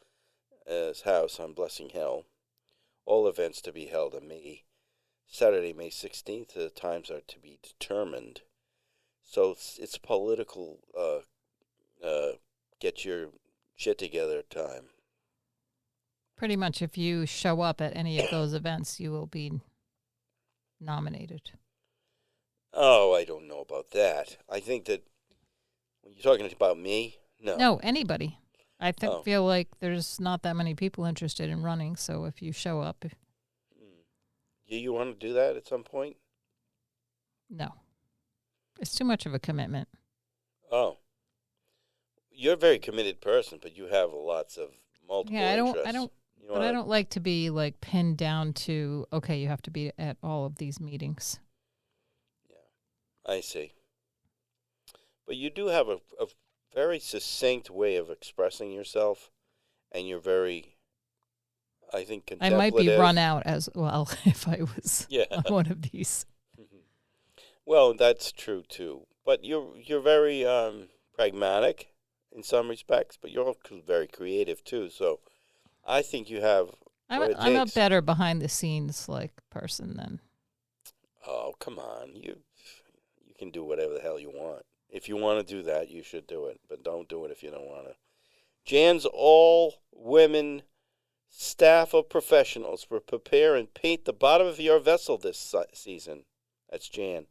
[SPEAKER 1] house on Blessing Hill. All events to be held on Saturday, May 16th. The times are to be determined. So it's political get your shit together time.
[SPEAKER 2] Pretty much if you show up at any of those events, you will be nominated.
[SPEAKER 1] Oh, I don't know about that. I think that You talking about me? No.
[SPEAKER 2] No, anybody. I
[SPEAKER 1] Oh.
[SPEAKER 2] feel like there's not that many people interested in running, so if you show up,
[SPEAKER 1] Do you want to do that at some point?
[SPEAKER 2] no. It's too much of a commitment.
[SPEAKER 1] Oh. You're a very committed person, but you have lots of multiple interests.
[SPEAKER 2] I don't like to be like pinned down to, okay, you have to be at all of these meetings.
[SPEAKER 1] Yeah, I see. But you do have a very succinct way of expressing yourself, and you're very, I think,
[SPEAKER 2] I
[SPEAKER 1] contemplative.
[SPEAKER 2] might be run out as well if I was on one of these.
[SPEAKER 1] Well, that's true too. But you're very pragmatic in some respects, but you're also very creative too. So I think you have.
[SPEAKER 2] I'm a better behind the scenes like person than.
[SPEAKER 1] Oh, come on, you can do whatever the hell you want. If you want to do that, you should do it, but don't do it if you don't want to. Jan's all-women staff of professionals will prepare and paint the bottom of your vessel this season. That's Jan.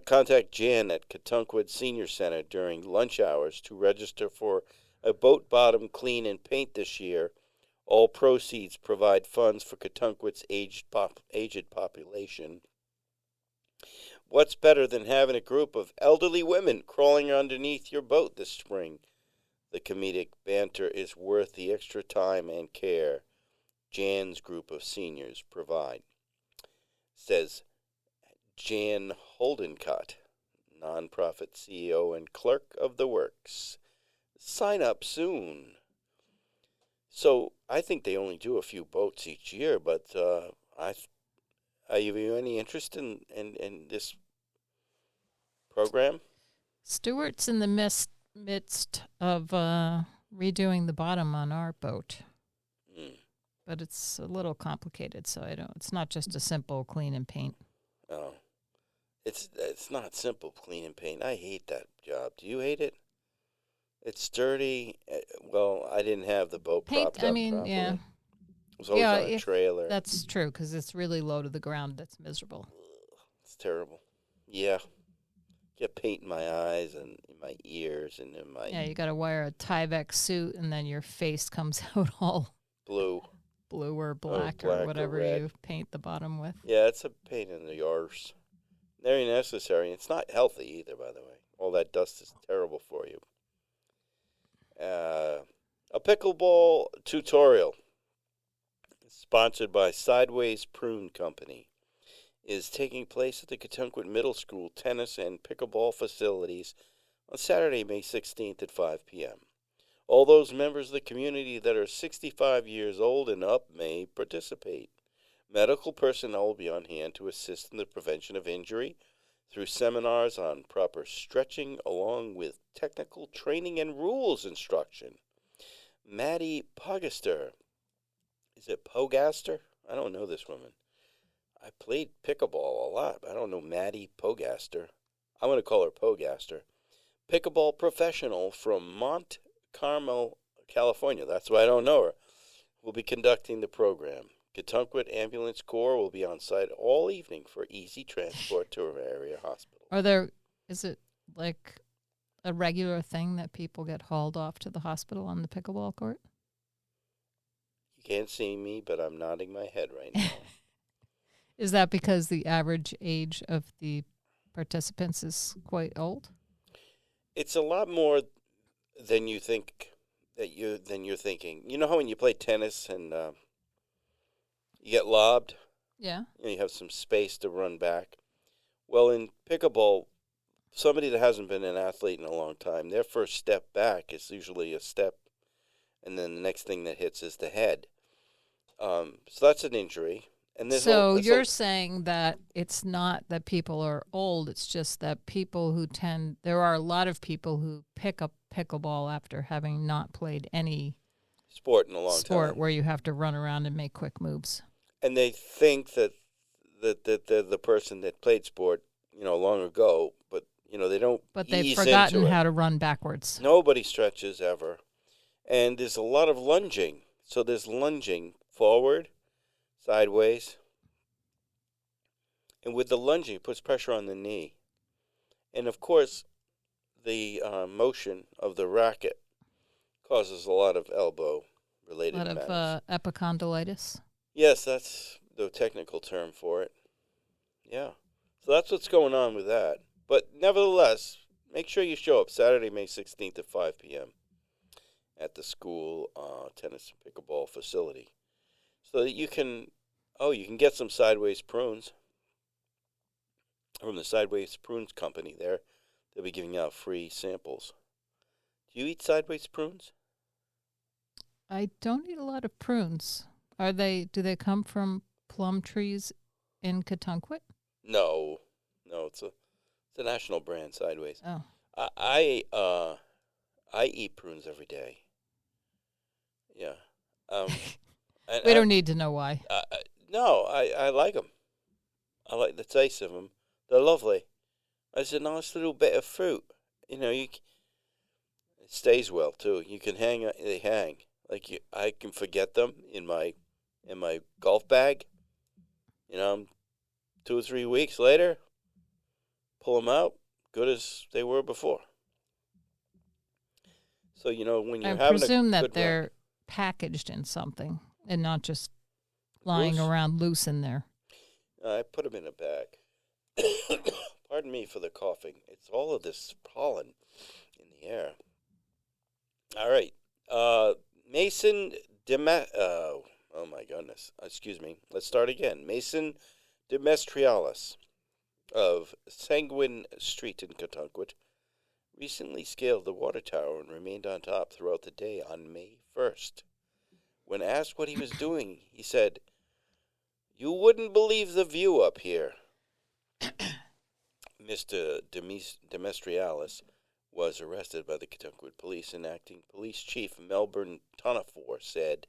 [SPEAKER 1] Contact Jan at Cotunkwood Senior Center during lunch hours to register for a boat bottom clean and paint this year. All proceeds provide funds for Cotunkwood's aged population. What's better than having a group of elderly women crawling underneath your boat this spring? The comedic banter is worth the extra time and care Jan's group of seniors provide, says Jan Holdencott, nonprofit CEO and clerk of the works. Sign up soon. So I think they only do a few boats each year, but are you any interest in this program?
[SPEAKER 2] Stuart's in the midst of redoing the bottom on our boat. But it's a little complicated, so it's not just a simple clean and paint.
[SPEAKER 1] Oh. It's not simple clean and paint. I hate that job. Do you hate it? It's dirty. Well, I didn't have the boat propped up properly.
[SPEAKER 2] Yeah.
[SPEAKER 1] It was always on a trailer.
[SPEAKER 2] That's true, because it's really low to the ground. That's miserable.
[SPEAKER 1] It's terrible. Yeah. Get paint in my eyes and in my ears and in my...
[SPEAKER 2] Yeah, you got to wear a Tyvek suit, and then your face comes out all...
[SPEAKER 1] Blue
[SPEAKER 2] or black or whatever you paint the bottom with.
[SPEAKER 1] Yeah, it's a pain in the arse. Very necessary. It's not healthy either, by the way. All that dust is terrible for you. A pickleball tutorial sponsored by Sideways Prune Company is taking place at the Cotunkwood Middle School tennis and pickleball facilities on Saturday, May 16th at 5 p.m. All those members of the community that are 65 years old and up may participate. Medical personnel will be on hand to assist in the prevention of injury through seminars on proper stretching along with technical training and rules instruction. Maddie Pogaster. Is it Pogaster? I don't know this woman. I played pickleball a lot, but I don't know Maddie Pogaster. I'm going to call her Pogaster. Pickleball professional from Mont Carmel, California. That's why I don't know her. Will be conducting the program. Cotunkwood Ambulance Corps will be on site all evening for easy transport to our area hospital.
[SPEAKER 2] Is it like a regular thing that people get hauled off to the hospital on the pickleball court?
[SPEAKER 1] You can't see me, but I'm nodding my head right now.
[SPEAKER 2] Is that because the average age of the participants is quite old?
[SPEAKER 1] It's a lot more than you think than you're thinking. You know how when you play tennis and you get lobbed?
[SPEAKER 2] Yeah.
[SPEAKER 1] You have some space to run back. Well, in pickleball, somebody that hasn't been an athlete in a long time, their first step back is usually a step, and then the next thing that hits is the head. So that's an injury. And
[SPEAKER 2] so you're saying that it's not that people are old, it's just that there are a lot of people who pick up pickleball after having not played any
[SPEAKER 1] sport in a long time,
[SPEAKER 2] where you have to run around and make quick moves.
[SPEAKER 1] And they think that the person that played sport, long ago, but they don't.
[SPEAKER 2] But they've forgotten how to run backwards.
[SPEAKER 1] Nobody stretches ever, and there's a lot of lunging. So there's lunging forward, sideways, and with the lunging, it puts pressure on the knee, and of course, the motion of the racket causes a lot of elbow-related matters.
[SPEAKER 2] A lot of epicondylitis.
[SPEAKER 1] Yes, that's the technical term for it. Yeah. So that's what's going on with that. But nevertheless, make sure you show up Saturday, May 16th at 5 p.m. at the school tennis and pickleball facility. So that you can get some Sideways prunes from the Sideways Prunes Company there. They'll be giving out free samples. Do you eat Sideways prunes?
[SPEAKER 2] I don't eat a lot of prunes. Do they come from plum trees in Cotuncquit?
[SPEAKER 1] No, it's a national brand, Sideways.
[SPEAKER 2] Oh,
[SPEAKER 1] I eat prunes every day. Yeah.
[SPEAKER 2] We don't need to know why.
[SPEAKER 1] No, I like them. I like the taste of them. They're lovely. It's a nice little bit of fruit. It stays well too. You can they hang. I can forget them in my golf bag. 2 or 3 weeks later, pull them out, good as they were before. So when you're having
[SPEAKER 2] I presume that
[SPEAKER 1] good
[SPEAKER 2] they're
[SPEAKER 1] run,
[SPEAKER 2] packaged in something and not just lying around loose in there.
[SPEAKER 1] I put them in a bag. Pardon me for the coughing. It's all of this pollen in the air. All right. Mason oh my goodness. Excuse me. Let's start again. Mason Demetrialis of Sanguine Street in Cotuncquit recently scaled the water tower and remained on top throughout the day on May 1st. When asked what he was doing, he said, "You wouldn't believe the view up here." Mr. Demetrialis was arrested by the Cotuncquit Police, and acting police chief Melbourne Tonafor said,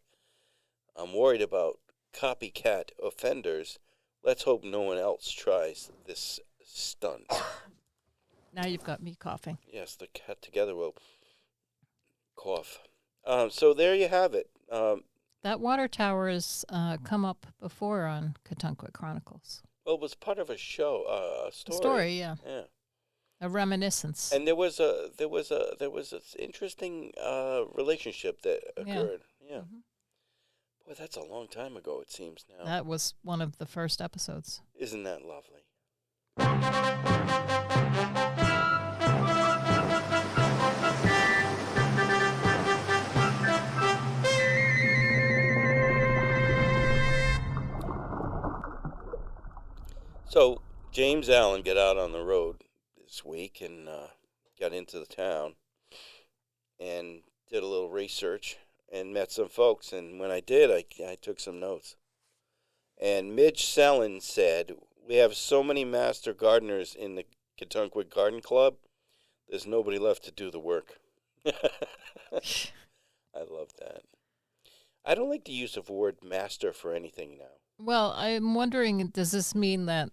[SPEAKER 1] "I'm worried about copycat offenders. Let's hope no one else tries this stunt."
[SPEAKER 2] Now you've got me coughing.
[SPEAKER 1] Yes, the cat together will cough. So there you have it.
[SPEAKER 2] That water tower has come up before on Cotuncquit Chronicles.
[SPEAKER 1] Well, it was part of a show, a story.
[SPEAKER 2] A story, yeah.
[SPEAKER 1] Yeah.
[SPEAKER 2] A reminiscence.
[SPEAKER 1] And there was an interesting relationship that occurred. Yeah.
[SPEAKER 2] Mm-hmm.
[SPEAKER 1] Boy, that's a long time ago, it seems now.
[SPEAKER 2] That was one of the first episodes.
[SPEAKER 1] Isn't that lovely? So, James Allen got out on the road this week and got into the town and did a little research and met some folks. And when I did, I took some notes. And Midge Sellin said, "We have so many master gardeners in the Cotuncquit Garden Club, there's nobody left to do the work." I love that. I don't like the use of the word master for anything now.
[SPEAKER 2] Well, I'm wondering, does this mean that,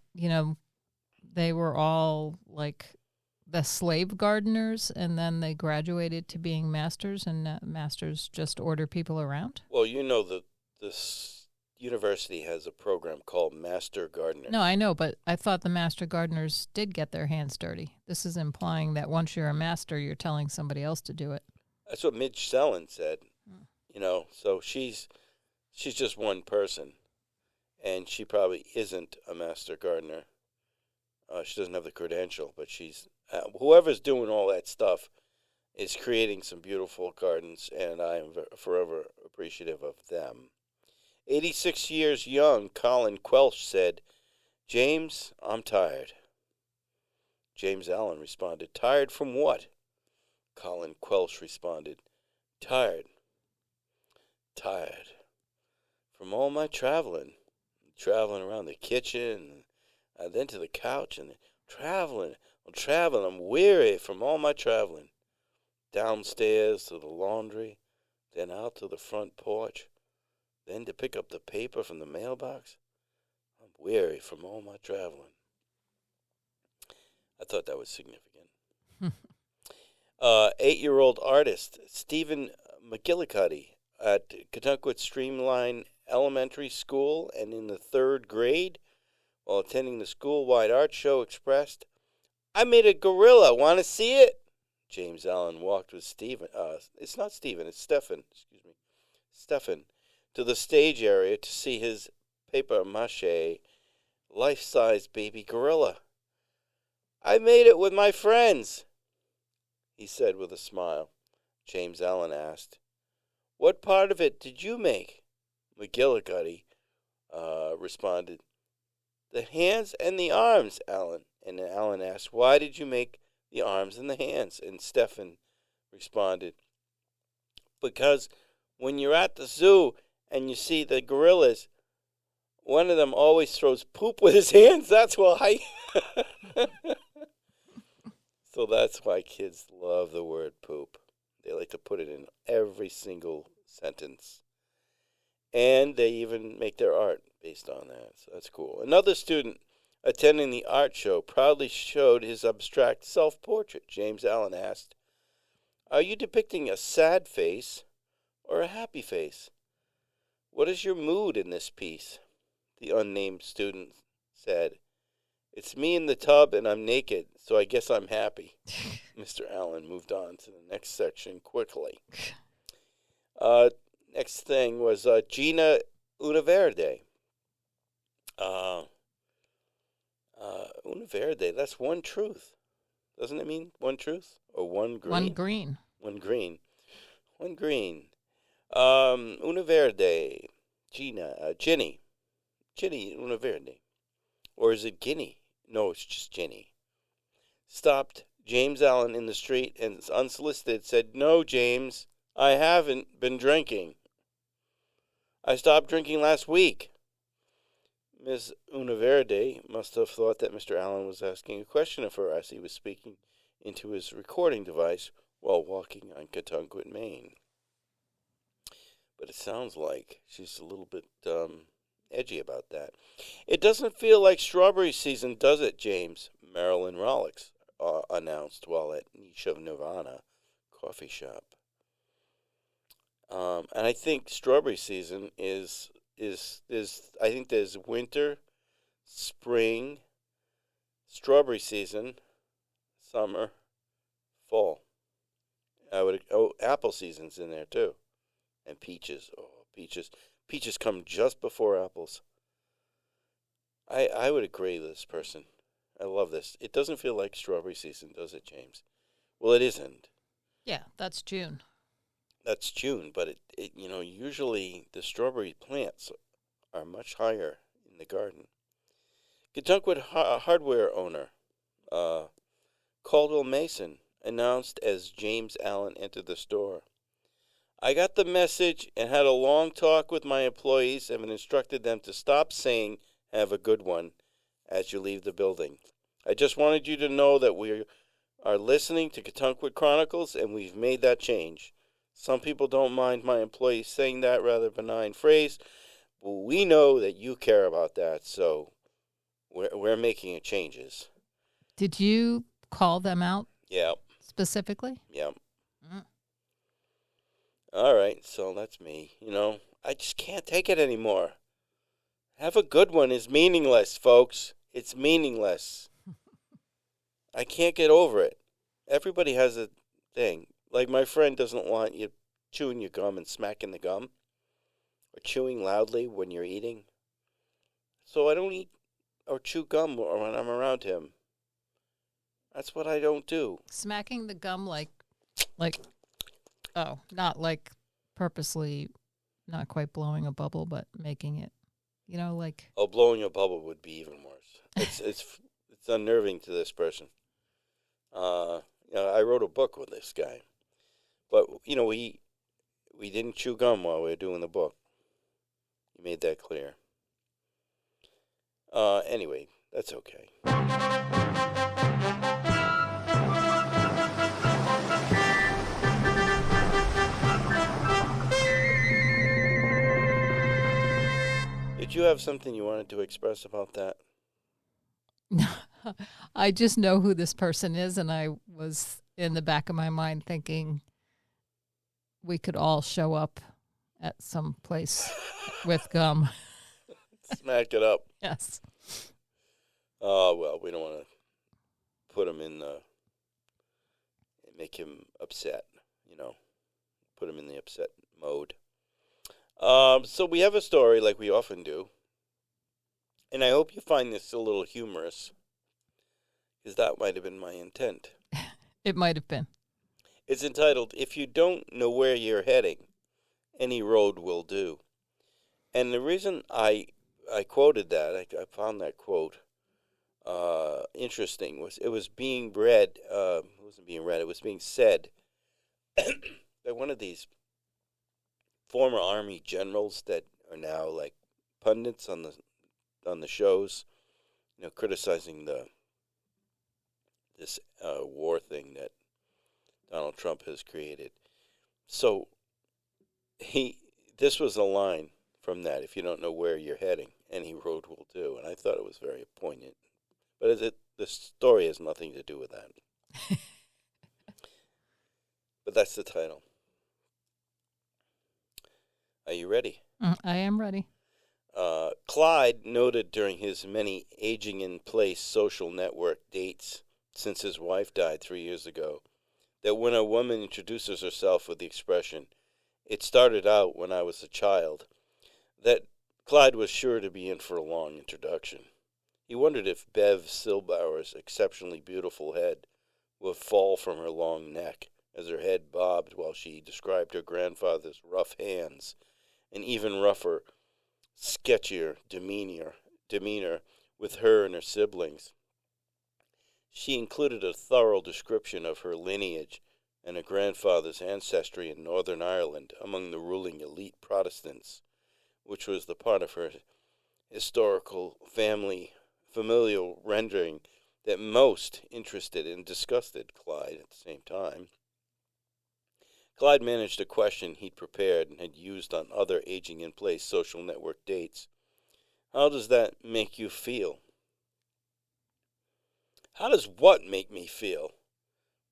[SPEAKER 2] they were all like the slave gardeners and then they graduated to being masters and masters just order people around?
[SPEAKER 1] Well, this university has a program called Master Gardener.
[SPEAKER 2] No, I know, but I thought the master gardeners did get their hands dirty. This is implying that once you're a master, you're telling somebody else to do it.
[SPEAKER 1] That's what Midge Sellin said. So she's just one person. And she probably isn't a master gardener. She doesn't have the credential, but she's whoever's doing all that stuff is creating some beautiful gardens, and I am forever appreciative of them. 86 years young, Colin Quelch said, "James, I'm tired." James Allen responded, "Tired from what?" Colin Quelch responded, "Tired from all my traveling around the kitchen, and then to the couch, and traveling. I'm weary from all my traveling. Downstairs to the laundry, then out to the front porch, then to pick up the paper from the mailbox. I'm weary from all my traveling." I thought that was significant. 8-year-old artist Stephen McGillicuddy at Cotuncquit Streamline Elementary School and in the 3rd grade, while attending the school-wide art show, expressed, "I made a gorilla. Want to see it?" James Allen walked with Stephen. It's not Stephen, it's Stefan. Excuse me. Stefan, to the stage area to see his papier-mâché life-size baby gorilla. I made it with my friends, he said with a smile. James Allen asked, what part of it did you make? McGillicuddy responded, the hands and the arms, Allen. And Allen asked, why did you make the arms and the hands? And Stefan responded, because when you're at the zoo and you see the gorillas, one of them always throws poop with his hands. That's why. So that's why kids love the word poop. They like to put it in every single sentence. And they even make their art based on that. So that's cool. Another student attending the art show proudly showed his abstract self-portrait. James Allen asked, are you depicting a sad face or a happy face? What is your mood in this piece? The unnamed student said, it's me in the tub and I'm naked, so I guess I'm happy. Mr. Allen moved on to the next section quickly. Next thing was Gina Univerde. Univerde, that's one truth. Doesn't it mean one truth? Or one green?
[SPEAKER 2] One green.
[SPEAKER 1] One green. One green. Univerde. Ginny Univerde. Or is it Guinea? No, it's just Ginny. Stopped James Allen in the street and unsolicited said, no, James, I haven't been drinking. I stopped drinking last week. Miss Univerde must have thought that Mr. Allen was asking a question of her as he was speaking into his recording device while walking on Katunkwit, Maine. But it sounds like she's a little bit edgy about that. It doesn't feel like strawberry season, does it, James? Marilyn Rollix announced while at Niche of Nirvana coffee shop. And I think strawberry season is I think there's winter, spring, strawberry season, summer, fall. Apple season's in there too, and peaches. Oh, peaches! Peaches come just before apples. I would agree with this person. I love this. It doesn't feel like strawberry season, does it, James? Well, it isn't.
[SPEAKER 2] Yeah, that's June.
[SPEAKER 1] That's June, but it usually the strawberry plants are much higher in the garden. Katunkwit hardware owner Caldwell Mason announced as James Allen entered the store. I got the message and had a long talk with my employees and instructed them to stop saying, have a good one, as you leave the building. I just wanted you to know that we are listening to Katunkwit Chronicles, and we've made that change. Some people don't mind my employees saying that rather benign phrase, but we know that you care about that, so we're making changes.
[SPEAKER 2] Did you call them out?
[SPEAKER 1] Yeah.
[SPEAKER 2] Specifically?
[SPEAKER 1] Yeah. All right, so that's me. I just can't take it anymore. Have a good one is meaningless, folks. It's meaningless. I can't get over it. Everybody has a thing. Like my friend doesn't want you chewing your gum and smacking the gum, or chewing loudly when you're eating. So I don't eat or chew gum when I'm around him. That's what I don't do.
[SPEAKER 2] Smacking the gum like, oh, not like purposely, not quite blowing a bubble, but making it, like.
[SPEAKER 1] Oh, blowing a bubble would be even worse. It's unnerving to this person. I wrote a book with this guy. But, we didn't chew gum while we were doing the book. He made that clear. Anyway, that's okay. Did you have something you wanted to express about that?
[SPEAKER 2] I just know who this person is, and I was in the back of my mind thinking we could all show up at some place with gum.
[SPEAKER 1] Smack it up.
[SPEAKER 2] Yes.
[SPEAKER 1] Oh, well, we don't want to put them in make him upset, put him in the upset mode. So we have a story like we often do, and I hope you find this a little humorous, because that might have been my intent.
[SPEAKER 2] It might have been.
[SPEAKER 1] It's entitled, If You Don't Know Where You're Heading, Any Road Will Do. And the reason I quoted that, I found that quote interesting, was it was being read, it wasn't being read, it was being said by one of these former Army generals that are now like pundits on the shows, criticizing this war thing that Donald Trump has created. So this was a line from that: if you don't know where you're heading, any road will do. And I thought it was very poignant. But the story has nothing to do with that. But that's the title. Are you ready?
[SPEAKER 2] I am ready.
[SPEAKER 1] Clyde noted during his many aging-in-place social network dates since his wife died 3 years ago that when a woman introduces herself with the expression, "It started out when I was a child," that Clyde was sure to be in for a long introduction. He wondered if Bev Silbauer's exceptionally beautiful head would fall from her long neck as her head bobbed while she described her grandfather's rough hands and even rougher, sketchier demeanor with her and her siblings. She included a thorough description of her lineage and her grandfather's ancestry in Northern Ireland among the ruling elite Protestants, which was the part of her historical familial rendering that most interested and disgusted Clyde at the same time. Clyde managed a question he'd prepared and had used on other aging-in-place social network dates. How does that make you feel? How does what make me feel?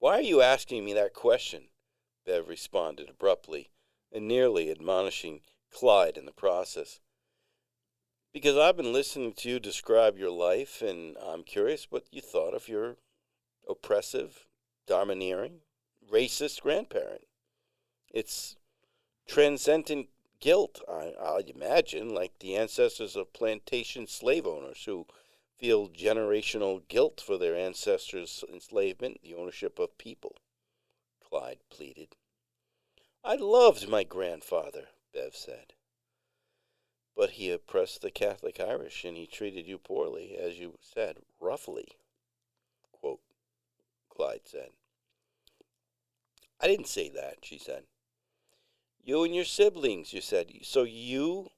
[SPEAKER 1] Why are you asking me that question? Bev responded abruptly and nearly admonishing Clyde in the process. Because I've been listening to you describe your life, and I'm curious what you thought of your oppressive, domineering, racist grandparent. It's transcendent guilt, I'd imagine, like the ancestors of plantation slave owners who feel generational guilt for their ancestors' enslavement, the ownership of people, Clyde pleaded. I loved my grandfather, Bev said. But he oppressed the Catholic Irish, and he treated you poorly, as you said, roughly, quote, Clyde said. I didn't say that, she said. You and your siblings, you said. So you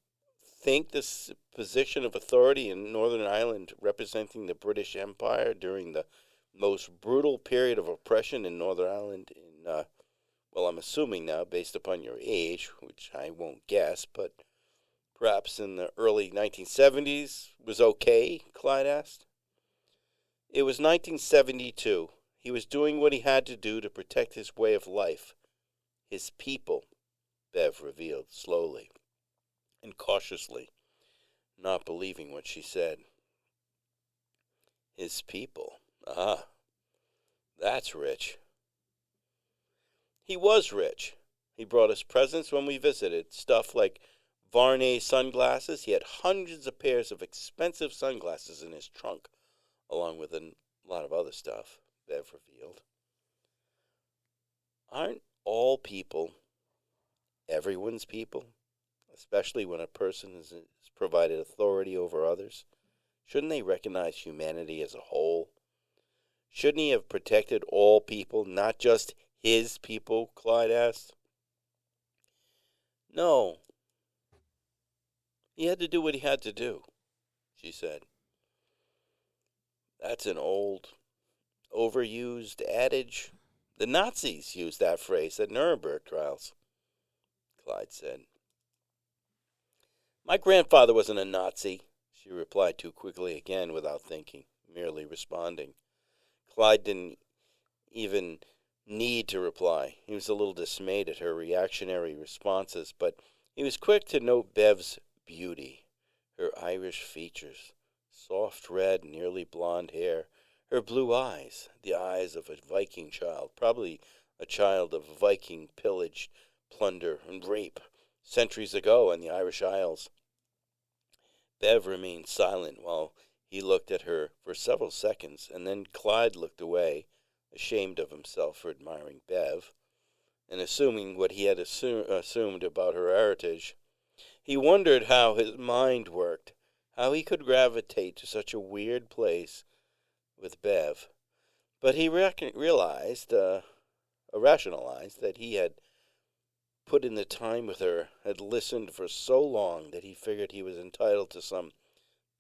[SPEAKER 1] think this position of authority in Northern Ireland, representing the British Empire during the most brutal period of oppression in Northern Ireland well, I'm assuming now, based upon your age, which I won't guess, but perhaps in the early 1970s, was okay, Clyde asked. It was 1972. He was doing what he had to do to protect his way of life, his people, Bev revealed slowly and cautiously, not believing what she said. His people. Ah, that's rich. He was rich. He brought us presents when we visited, stuff like Varney sunglasses. He had hundreds of pairs of expensive sunglasses in his trunk, along with a lot of other stuff, Bev revealed. Aren't all people everyone's people, especially when a person is provided authority over others? Shouldn't they recognize humanity as a whole? Shouldn't he have protected all people, not just his people, Clyde asked. No. He had to do what he had to do, she said. That's an old, overused adage. The Nazis used that phrase at Nuremberg trials, Clyde said. My grandfather wasn't a Nazi, she replied too quickly again without thinking, merely responding. Clyde didn't even need to reply. He was a little dismayed at her reactionary responses, but he was quick to note Bev's beauty, her Irish features, soft red, nearly blonde hair, Her blue eyes, the eyes of a Viking child, probably a child of Viking pillage, plunder, and rape, centuries ago in the Irish Isles. Bev remained silent while he looked at her for several seconds, and then Clyde looked away, ashamed of himself for admiring Bev, and assuming what he had assumed about her heritage. He wondered how his mind worked, how he could gravitate to such a weird place with Bev. But he rationalized that he had put in the time with her, had listened for so long that he figured he was entitled to some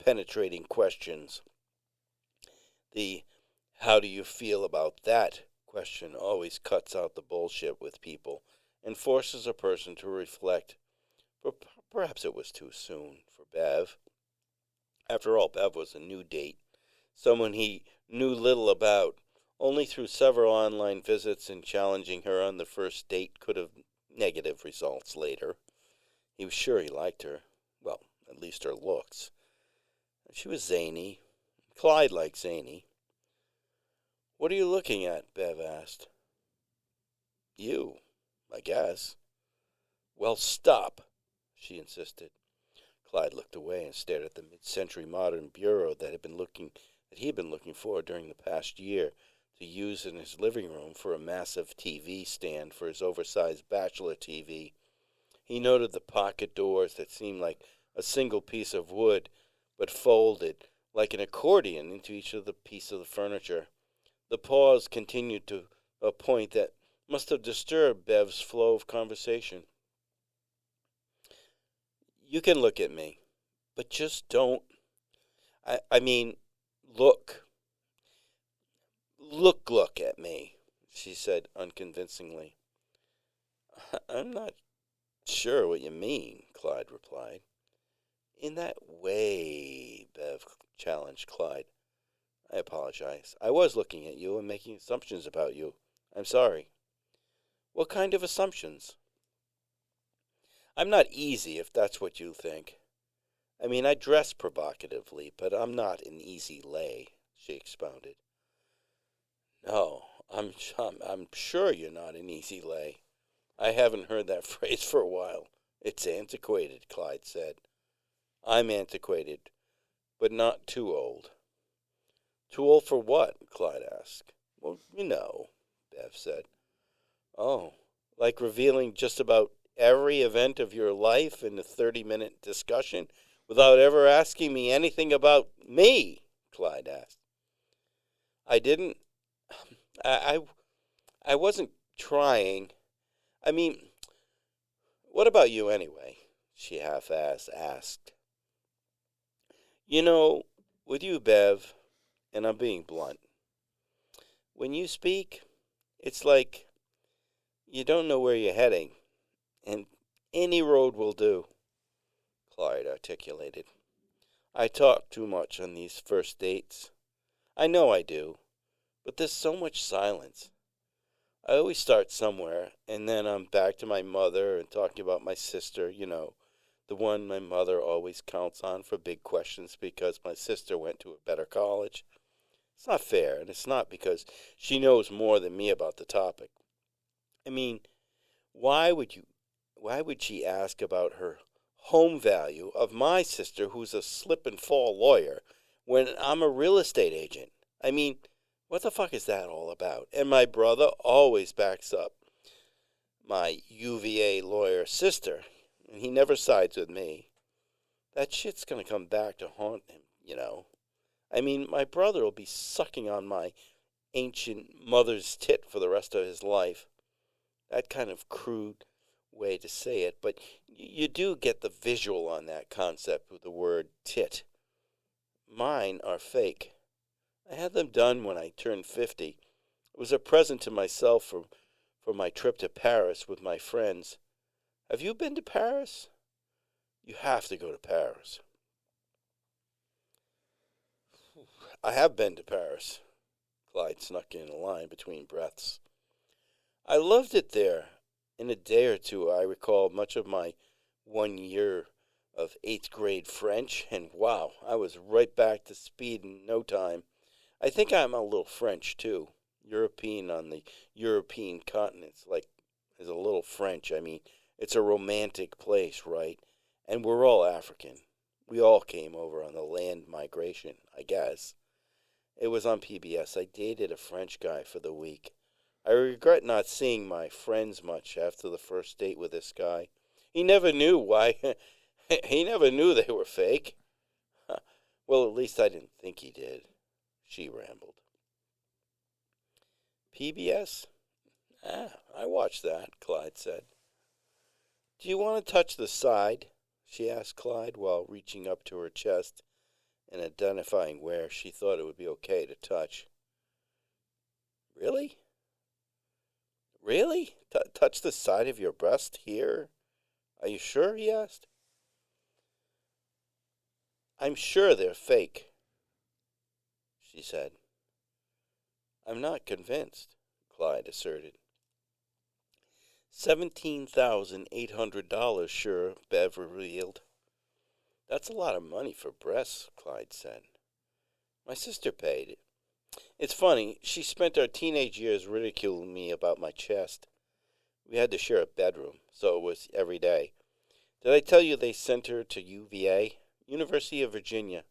[SPEAKER 1] penetrating questions. The "how do you feel about that" question always cuts out the bullshit with people and forces a person to reflect. But perhaps it was too soon for Bev. After all, Bev was a new date, someone he knew little about. Only through several online visits and challenging her on the first date could have negative results later. He was sure he liked her. Well, at least her looks. She was zany. Clyde liked zany. "What are you looking at?" Bev asked. "You, I guess." "Well, stop," she insisted. Clyde looked away and stared at the mid-century modern bureau that he had been looking for during the past year to use in his living room for a massive TV stand for his oversized bachelor TV. He noted the pocket doors that seemed like a single piece of wood, but folded like an accordion into each of the piece of the furniture. The pause continued to a point that must have disturbed Bev's flow of conversation. "You can look at me, but just don't. I mean, look at me," she said unconvincingly. "I'm not sure what you mean," Clyde replied. "In that way," Bev challenged Clyde. "I apologize. I was looking at you and making assumptions about you. I'm sorry." "What kind of assumptions?" "I'm not easy, if that's what you think. I mean, I dress provocatively, but I'm not an easy lay," she expounded. "No, I'm sure you're not an easy lay. I haven't heard that phrase for a while. It's antiquated," Clyde said. "I'm antiquated, but not too old." "Too old for what?" Clyde asked. "Well, you know," Bev said. "Oh, like revealing just about every event of your life in a 30-minute discussion without ever asking me anything about me?" Clyde asked. "I didn't. I wasn't trying. I mean, what about you anyway?" she half-assed asked. "You know, with you, Bev, and I'm being blunt, when you speak, it's like you don't know where you're heading, and any road will do," Clyde articulated. "I talk too much on these first dates. I know I do, but there's so much silence. I always start somewhere, and then I'm back to my mother and talking about my sister, the one my mother always counts on for big questions because my sister went to a better college. It's not fair, and it's not because she knows more than me about the topic. I mean, why would she ask about her home value of my sister, who's a slip-and-fall lawyer, when I'm a real estate agent? I mean, what the fuck is that all about? And my brother always backs up my UVA lawyer sister, and he never sides with me. That shit's gonna come back to haunt him, I mean, my brother will be sucking on my ancient mother's tit for the rest of his life. That kind of crude way to say it, but you do get the visual on that concept with the word tit. Mine are fake. I had them done when I turned 50. It was a present to myself for my trip to Paris with my friends. Have you been to Paris? You have to go to Paris." "I have been to Paris," Clyde snuck in a line between breaths. "I loved it there. In a day or two, I recalled much of my 1 year of 8th grade French, and wow, I was right back to speed in no time. I think I'm a little French, too. European on the European continents, like, is a little French. I mean, it's a romantic place, right? And we're all African. We all came over on the land migration, I guess. It was on PBS. I dated a French guy for the week. I regret not seeing my friends much after the first date with this guy. He never knew why. He never knew they were fake. Well, at least I didn't think he did. She rambled. PBS? I watched that, Clyde said. Do you want to touch the side? She asked Clyde while reaching up to her chest and identifying where she thought it would be okay to touch. Really? Really? Touch the side of your breast here? Are you sure? He asked. I'm sure they're fake, she said. I'm not convinced, Clyde asserted. $17,800, sure, Bev revealed. That's a lot of money for breasts, Clyde said. My sister paid it. It's funny, she spent our teenage years ridiculing me about my chest. We had to share a bedroom, so it was every day. Did I tell you they sent her to UVA, University of Virginia,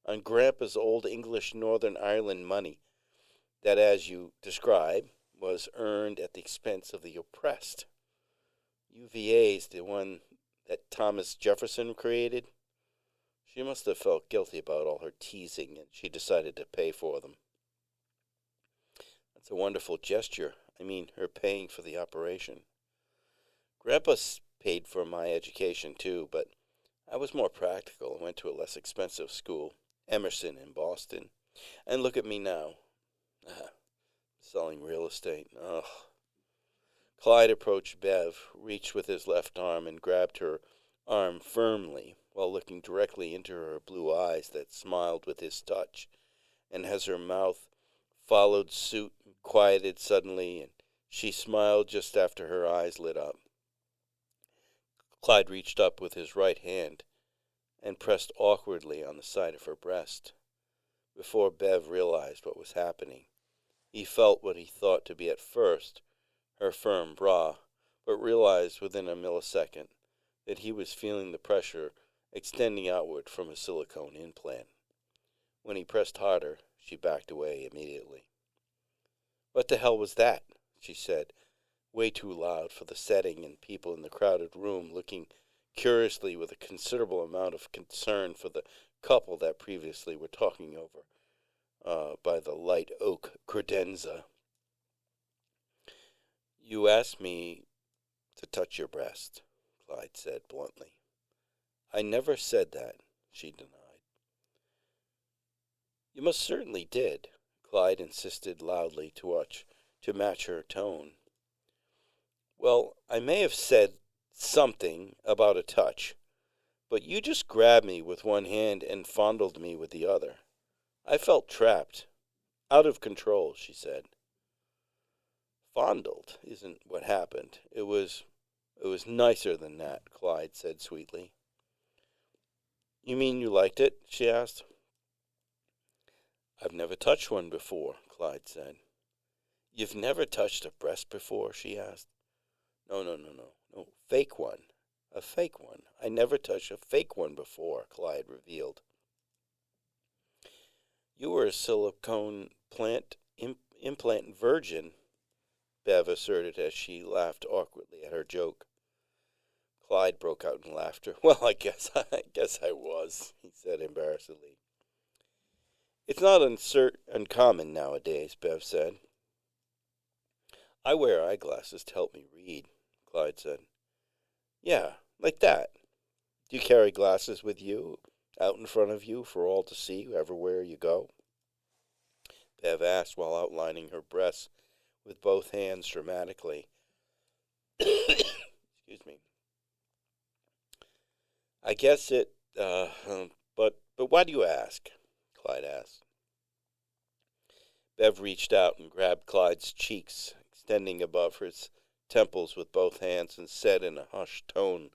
[SPEAKER 1] on Grandpa's old English Northern Ireland money that, as you describe, was earned at the expense of the oppressed? UVA's the one that Thomas Jefferson created. She must have felt guilty about all her teasing, and she decided to pay for them. That's a wonderful gesture. I mean, her paying for the operation. Grandpa paid for my education, too, but I was more practical and went to a less expensive school, Emerson in Boston. And look at me now. Selling real estate. Ugh. Clyde approached Bev, reached with his left arm, and grabbed her arm firmly while looking directly into her blue eyes that smiled with his touch. And as her mouth followed suit and quieted suddenly, and she smiled just after her eyes lit up. Clyde reached up with his right hand and pressed awkwardly on the side of her breast. Before Bev realized what was happening, he felt what he thought to be at first her firm bra, but realized within a millisecond that he was feeling the pressure extending outward from a silicone implant. When he pressed harder, she backed away immediately. What the hell was that? She said, way too loud for the setting and people in the crowded room looking curiously with a considerable amount of concern for the couple that previously were talking over by the light oak credenza. You asked me to touch your breast, Clyde said bluntly. I never said that, she denied. You most certainly did, Clyde insisted loudly to match her tone. Well, I may have said something about a touch, but you just grabbed me with one hand and fondled me with the other. I felt trapped, out of control, she said. Fondled isn't what happened. It was nicer than that, Clyde said sweetly. You mean you liked it? She asked. I've never touched one before, Clyde said. You've never touched a breast before? She asked. No, fake one. A fake one. I never touched a fake one before, Clyde revealed. You were a silicone implant virgin, Bev asserted as she laughed awkwardly at her joke. Clyde broke out in laughter. Well, I guess I was, he said embarrassedly. It's not uncommon nowadays, Bev said. I wear eyeglasses to help me read, Clyde said. Yeah, like that. Do you carry glasses with you, out in front of you, for all to see everywhere you go? Bev asked while outlining her breasts with both hands dramatically. Excuse me. I guess it, but why do you ask? Clyde asked. Bev reached out and grabbed Clyde's cheeks, extending above his temples with both hands, and said in a hushed tone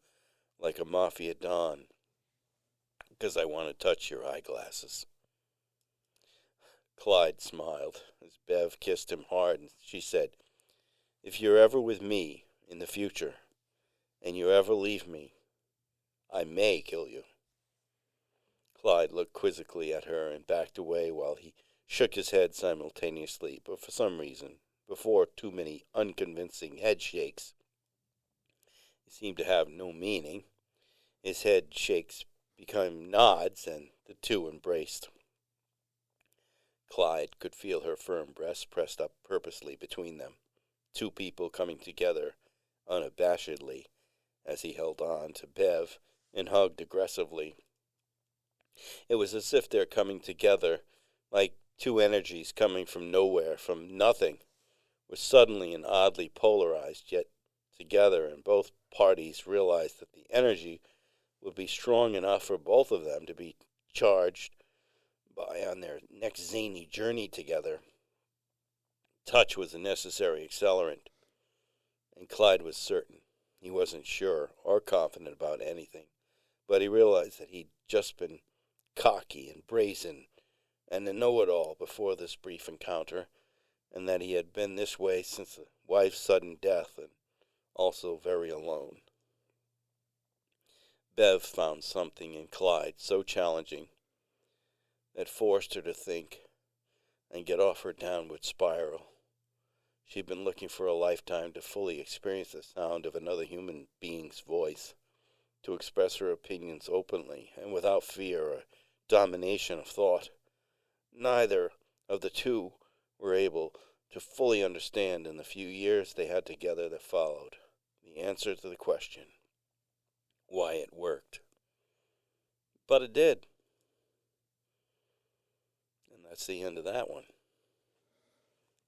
[SPEAKER 1] like a mafia don, because I want to touch your eyeglasses. Clyde smiled as Bev kissed him hard, and she said, "If you're ever with me in the future, and you ever leave me, I may kill you." Clyde looked quizzically at her and backed away while he shook his head simultaneously, but for some reason, before too many unconvincing head shakes, it seemed to have no meaning. His head shakes became nods, and the two embraced. Clyde could feel her firm breast pressed up purposely between them, two people coming together unabashedly as he held on to Bev and hugged aggressively. It was as if their coming together, like two energies coming from nowhere, from nothing, were suddenly and oddly polarized, yet together, and both parties realized that the energy would be strong enough for both of them to be charged by on their next zany journey together. Touch was a necessary accelerant, and Clyde was certain. He wasn't sure or confident about anything, but he realized that he'd just been cocky and brazen and a know-it-all before this brief encounter, and that he had been this way since the wife's sudden death, and also very alone. Bev found something in Clyde so challenging that forced her to think and get off her downward spiral. She'd been looking for a lifetime to fully experience the sound of another human being's voice, to express her opinions openly and without fear or domination of thought. Neither of the two were able to fully understand in the few years they had together that followed the answer to the question, why it worked. But it did. And that's the end of that one.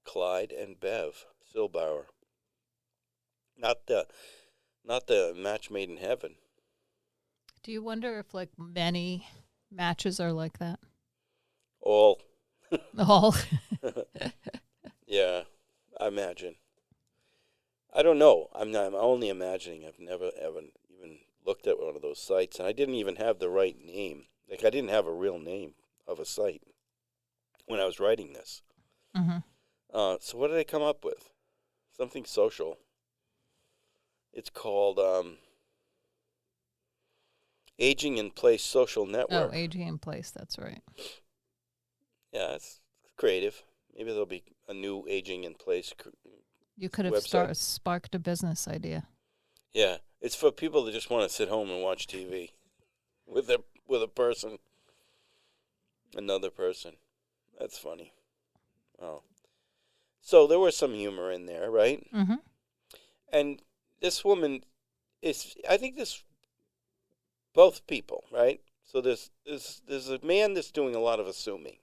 [SPEAKER 1] Clyde and Bev Silbauer. Not the match made in heaven.
[SPEAKER 2] Do you wonder if like many matches are like that?
[SPEAKER 1] All.
[SPEAKER 2] All.
[SPEAKER 1] Yeah, I imagine. I don't know. I'm only imagining. I've never ever even looked at one of those sites, and I didn't even have the right name. Like, I didn't have a real name of a site when I was writing this.
[SPEAKER 2] Mm-hmm.
[SPEAKER 1] So what did I come up with? Something social. It's called Aging in Place Social Network.
[SPEAKER 2] Oh, Aging in Place. That's right.
[SPEAKER 1] Yeah, it's creative. Maybe there'll be a new Aging in Place
[SPEAKER 2] You could have sparked a business idea.
[SPEAKER 1] Yeah, it's for people that just want to sit home and watch TV with a person, another person. That's funny. Oh, so there was some humor in there, right?
[SPEAKER 2] Mm-hmm.
[SPEAKER 1] And this woman I think both people, right? So there's a man that's doing a lot of assuming,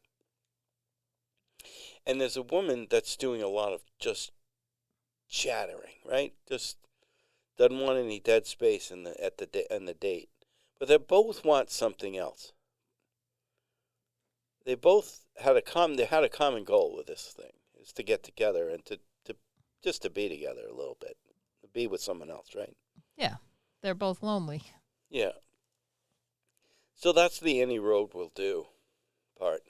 [SPEAKER 1] and there's a woman that's doing a lot of just chattering, right? Just doesn't want any dead space in the date. But they both want something else. They both had a common goal with this thing, is to get together and to just to be together a little bit, to be with someone else, right?
[SPEAKER 2] Yeah, they're both lonely.
[SPEAKER 1] Yeah. So that's the any road will do part.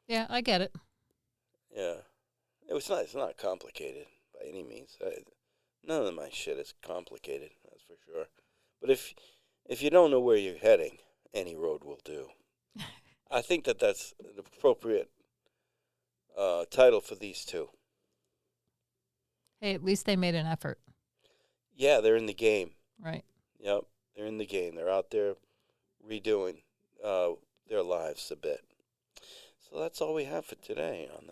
[SPEAKER 2] Yeah, I get it.
[SPEAKER 1] Yeah. It's not complicated by any means. None of my shit is complicated, that's for sure. But if you don't know where you're heading, any road will do. I think that's an appropriate title for these two.
[SPEAKER 2] Hey, at least they made an effort.
[SPEAKER 1] Yeah, they're in the game.
[SPEAKER 2] Right.
[SPEAKER 1] Yep, they're in the game. They're out there redoing their lives a bit. So that's all we have for today on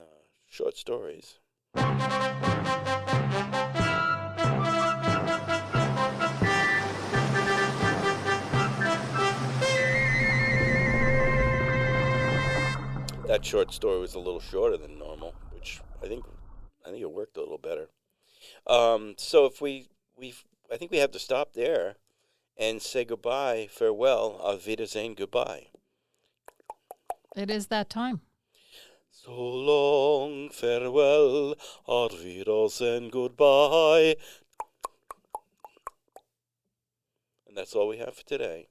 [SPEAKER 1] Short Stories. That short story was a little shorter than normal, which I think it worked a little better. So I think we have to stop there and say goodbye, farewell, auf Wiedersehen, goodbye.
[SPEAKER 2] It is that time.
[SPEAKER 1] So long, farewell, auf Wiedersehen, goodbye. And that's all we have for today.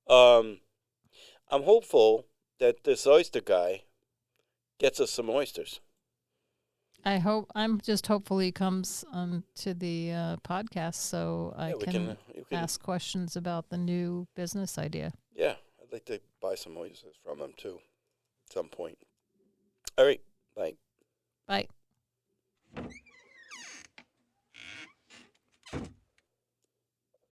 [SPEAKER 1] I'm hopeful that this oyster guy Gets us some oysters.
[SPEAKER 2] I'm just hopeful he comes to the podcast so I can ask questions about the new business idea.
[SPEAKER 1] Yeah, I'd like to buy some oysters from him too at some point. All right, bye.
[SPEAKER 2] Bye.